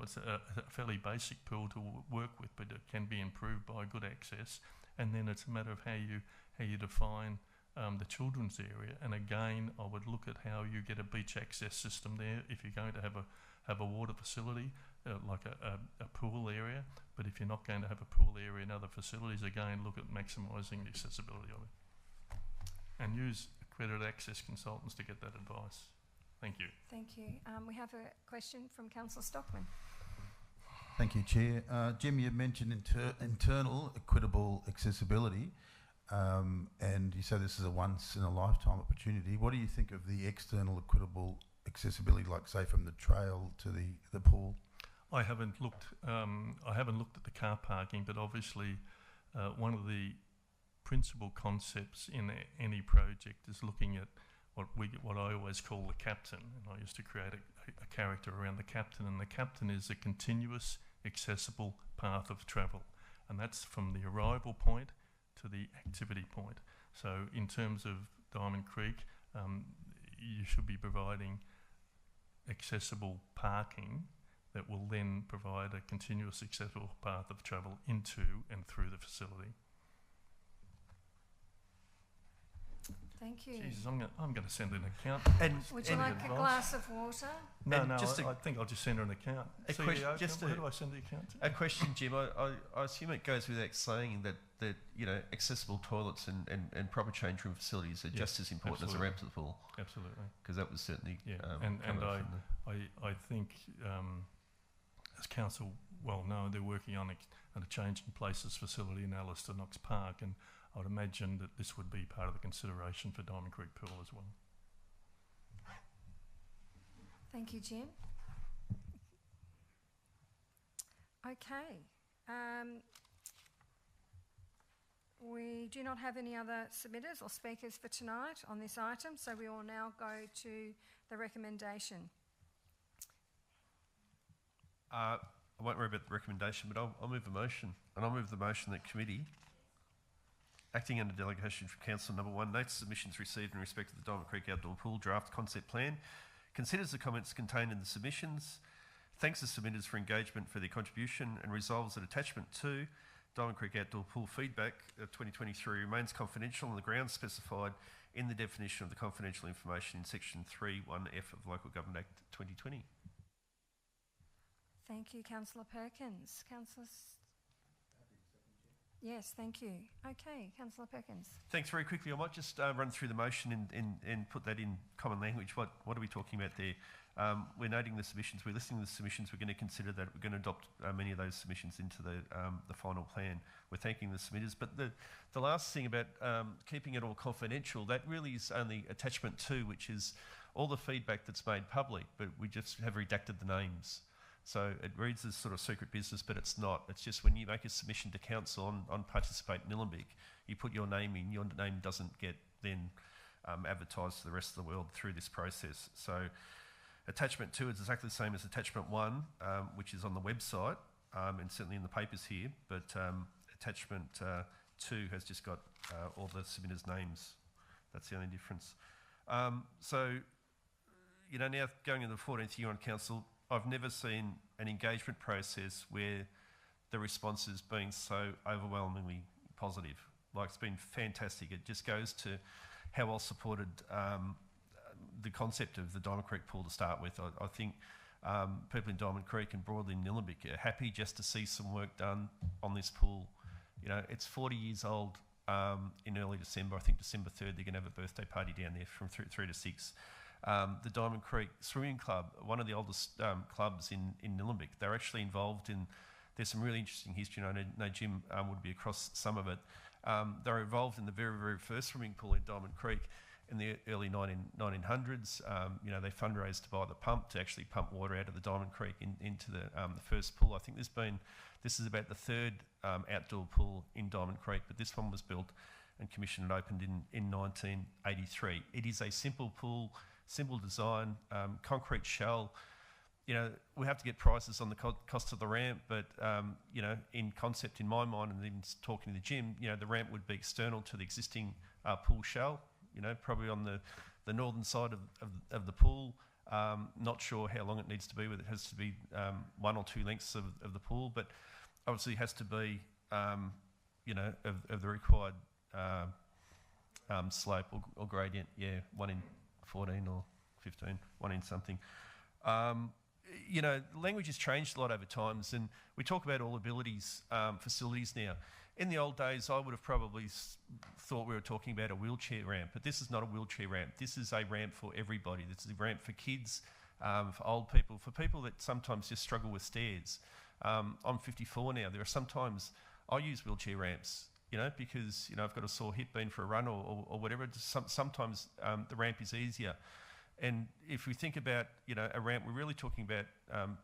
it's a fairly basic pool to work with, but it can be improved by good access. And then it's a matter of how you define the children's area. And again, I would look at how you get a beach access system there if you're going to have a water facility, like a pool area. But if you're not going to have a pool area in other facilities, again, look at maximising the accessibility of it. And use accredited access consultants to get that advice. Thank you. Thank you. We have a question from Councillor Stockman. Thank you, Chair. Jim, you mentioned internal equitable accessibility, and you say this is a once-in-a-lifetime opportunity. What do you think of the external equitable accessibility, like say from the trail to the pool? I haven't looked at the car parking, but obviously one of the principal concepts in any project is looking at what I always call the captain, and I used to create a character around the captain, and the captain is a continuous accessible path of travel, and that's from the arrival point to the activity point. So in terms of Diamond Creek, you should be providing accessible parking that will then provide a continuous accessible path of travel into and through the facility. Thank you. Jesus, I'm going to send an account. Would you like a glass of water? No, I think I'll just send her an account. Who do I send the account to? A question, Jim. I assume it goes without saying that accessible toilets and proper change room facilities are just as important as a ramp to the pool. Absolutely. Because that was certainly I think as council well know, they're working on a change in places facility in Alistair Knox Park, and I would imagine that this would be part of the consideration for Diamond Creek Pool as well. Thank you, Jim. Okay. We do not have any other submitters or speakers for tonight on this item, so we will now go to the recommendation. I won't worry about the recommendation, but I'll move a motion. And I'll move the motion that committee, acting under delegation from Council Number 1, notes submissions received in respect of the Diamond Creek Outdoor Pool Draft Concept Plan, considers the comments contained in the submissions, thanks the submitters for engagement for their contribution, and resolves that attachment 2, Diamond Creek Outdoor Pool Feedback 2023 remains confidential on the grounds specified in the definition of the confidential information in Section 3(1)(f) of the Local Government Act 2020. Thank you, Councillor Perkins. Yes, thank you. Okay, Councillor Perkins. Thanks. Very quickly, I might just run through the motion and put that in common language. What are we talking about there? We're noting the submissions. We're listening to the submissions. We're going to consider that. We're going to adopt many of those submissions into the final plan. We're thanking the submitters. But the last thing about keeping it all confidential, that really is only attachment 2, which is all the feedback that's made public, but we just have redacted the names. So it reads as sort of secret business, but it's not. It's just when you make a submission to council on Participate Nillumbik, you put your name in. Your name doesn't get then advertised to the rest of the world through this process. So attachment 2 is exactly the same as attachment 1, which is on the website and certainly in the papers here. But attachment 2 has just got all the submitters' names. That's the only difference. So, you know, now going into the 14th year on council, I've never seen an engagement process where the response is being so overwhelmingly positive. Like, it's been fantastic. It just goes to how well supported the concept of the Diamond Creek pool to start with. I think people in Diamond Creek and broadly in Nillumbik are happy just to see some work done on this pool. You know, it's 40 years old in early December. I think December 3rd they're going to have a birthday party down there from 3 to 6. The Diamond Creek Swimming Club, one of the oldest clubs in Nillumbik, they're actually involved in, there's some really interesting history, and I know Jim would be across some of it. They were involved in the very, very first swimming pool in Diamond Creek in the early 1900s. You know, they fundraised to buy the pump to actually pump water out of the Diamond Creek into the first pool. I think this is about the third outdoor pool in Diamond Creek, but this one was built and commissioned and opened in 1983. It is a simple pool, simple design, concrete shell. You know, we have to get prices on the cost of the ramp, but, you know, in concept in my mind, and even talking to the gym, you know, the ramp would be external to the existing pool shell, you know, probably on the northern side of the pool. Not sure how long it needs to be, whether it has to be 1 or 2 lengths of the pool, but obviously it has to be, you know, of the required slope or gradient, 1 in 14 or 15, 1 in something. You know, language has changed a lot over times, and we talk about all abilities facilities now. In the old days, I would have probably thought we were talking about a wheelchair ramp, but this is not a wheelchair ramp. This is a ramp for everybody. This is a ramp for kids, for old people, for people that sometimes just struggle with stairs. I'm 54 now. There are sometimes I use wheelchair ramps, you know, because, you know, I've got a sore hip, been for a run or whatever. Sometimes the ramp is easier. And if we think about, you know, a ramp, we're really talking about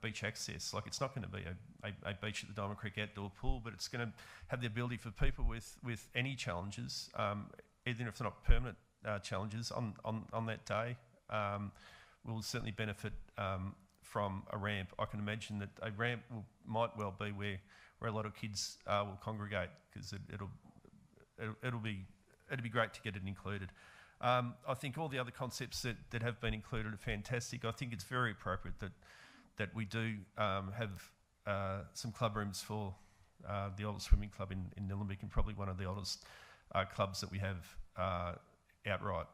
beach access. Like, it's not going to be a beach at the Diamond Creek Outdoor Pool, but it's going to have the ability for people with any challenges, even if they're not permanent challenges, on that day, will certainly benefit from a ramp. I can imagine that a ramp might well be where a lot of kids will congregate, because it'll be great to get it included. I think all the other concepts that have been included are fantastic. I think it's very appropriate that we do have some club rooms for the oldest swimming club in Nillumbik, and probably one of the oldest clubs that we have outright.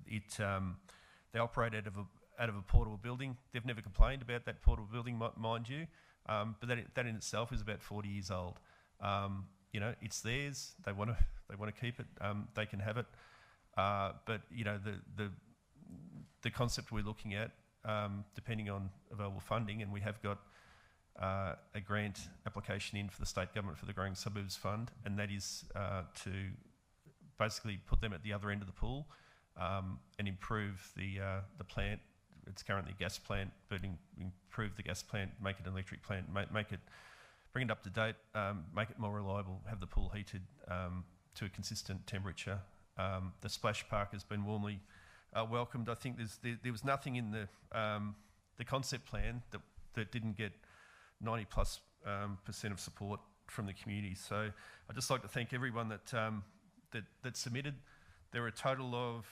They operate out of a portable building. They've never complained about that portable building, mind you, but that in itself is about 40 years old. You know, it's theirs. They want to keep it. They can have it. But, you know, the concept we're looking at depending on available funding, and we have got a grant application in for the state government for the Growing Suburbs Fund, and that is to basically put them at the other end of the pool and improve the plant. It's currently a gas plant, but improve the gas plant, make it an electric plant, bring it up to date, make it more reliable, have the pool heated to a consistent temperature. The splash park has been warmly welcomed. I think there was nothing in the concept plan that didn't get 90+% of support from the community. So I'd just like to thank everyone that submitted. There were a total of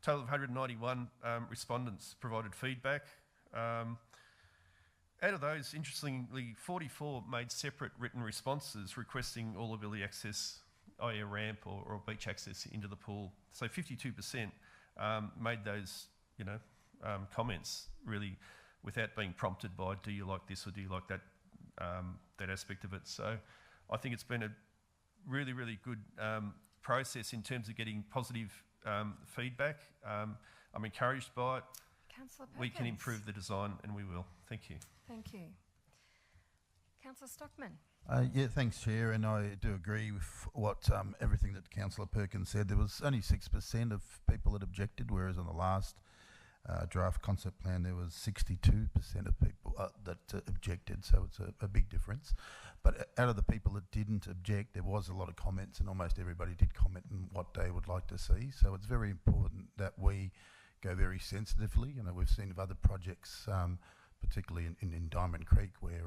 total of 191 respondents provided feedback. Out of those, interestingly, 44 made separate written responses requesting all ability access, i.e. a ramp or beach access into the pool. So 52% made those, comments really without being prompted by, do you like this or do you like that, that aspect of it. So I think it's been a really, really good process in terms of getting positive feedback. I'm encouraged by it. Councillor Perkins. We can improve the design, and we will. Thank you. Thank you. Councillor Stockman. Yeah, thanks, Chair, and I do agree with what everything that Councillor Perkins said. There was only 6% of people that objected, whereas on the last draft concept plan there was 62% of people that objected, so it's a big difference. But out of the people that didn't object, there was a lot of comments, and almost everybody did comment on what they would like to see. So it's very important that we go very sensitively. We've seen of other projects, particularly in Diamond Creek, where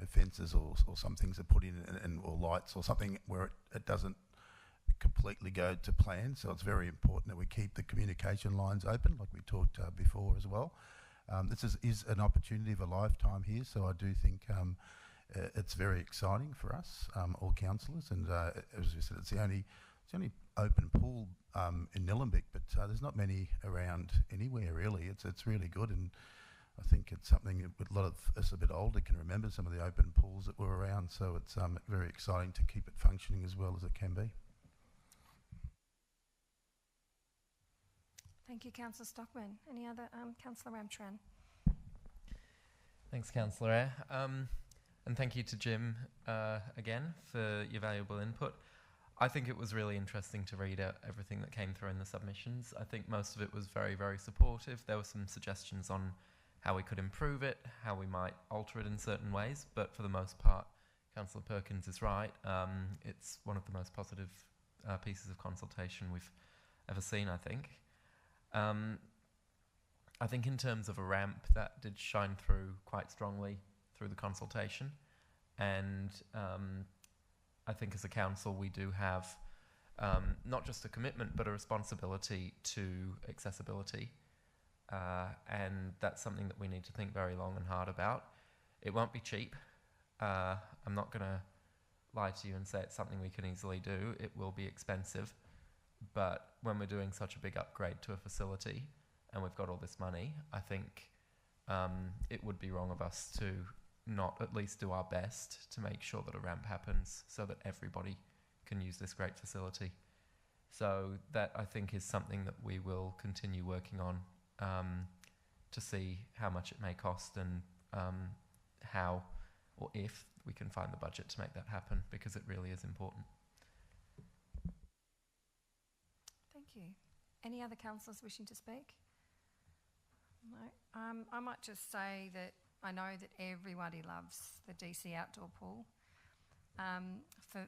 fences or some things are put in or lights or something where it doesn't completely go to plan. So it's very important that we keep the communication lines open, like we talked before as well. This is an opportunity of a lifetime here, so I do think it's very exciting for us, all councillors, and as you said, it's the only open pool in Nillumbik, but there's not many around anywhere really. It's really good, and I think it's something that a lot of us a bit older can remember some of the open pools that were around, so it's very exciting to keep it functioning as well as it can be. Thank you, Councillor Stockman. Any other? Councillor Ramtran. Thanks, Councillor Eyre. And thank you to Jim again for your valuable input. I think it was really interesting to read out everything that came through in the submissions. I think most of it was very, very supportive. There were some suggestions on how we could improve it, how we might alter it in certain ways, but for the most part, Councillor Perkins is right. It's one of the most positive pieces of consultation we've ever seen, I think. I think in terms of a ramp, that did shine through quite strongly through the consultation, and I think as a council we do have not just a commitment but a responsibility to accessibility, and that's something that we need to think very long and hard about. It won't be cheap. I'm not going to lie to you and say it's something we can easily do. It will be expensive, but when we're doing such a big upgrade to a facility and we've got all this money, I think it would be wrong of us to not at least do our best to make sure that a ramp happens so that everybody can use this great facility. So that, I think, is something that we will continue working on to see how much it may cost and how or if we can find the budget to make that happen, because it really is important. Thank you. Any other councillors wishing to speak? No. I might just say that I know that everybody loves the DC outdoor pool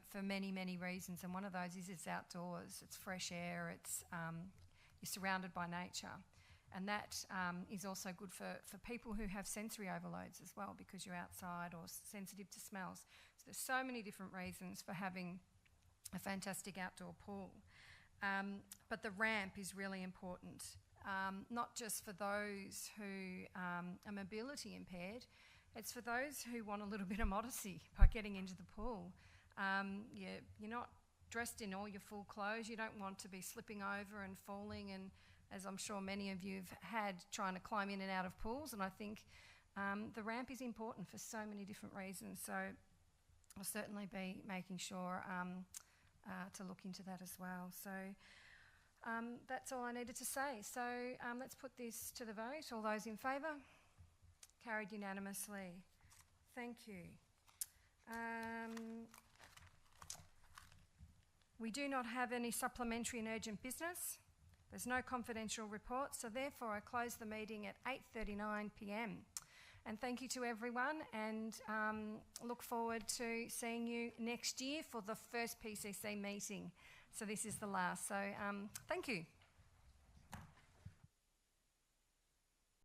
for many, many reasons, and one of those is it's outdoors, it's fresh air, it's you're surrounded by nature, and that is also good for people who have sensory overloads as well, because you're outside or sensitive to smells. So there's so many different reasons for having a fantastic outdoor pool. But the ramp is really important, not just for those who are mobility impaired, it's for those who want a little bit of modesty by getting into the pool. You're not dressed in all your full clothes, you don't want to be slipping over and falling, and as I'm sure many of you have had, trying to climb in and out of pools, and I think the ramp is important for so many different reasons, so I'll certainly be making sure to look into that as well. So That's all I needed to say. So let's put this to the vote. All those in favour? Carried unanimously. Thank you. We do not have any supplementary and urgent business. There's no confidential reports, so therefore I close the meeting at 8:39 p.m. And thank you to everyone, and look forward to seeing you next year for the first PCC meeting. So this is the last. So thank you.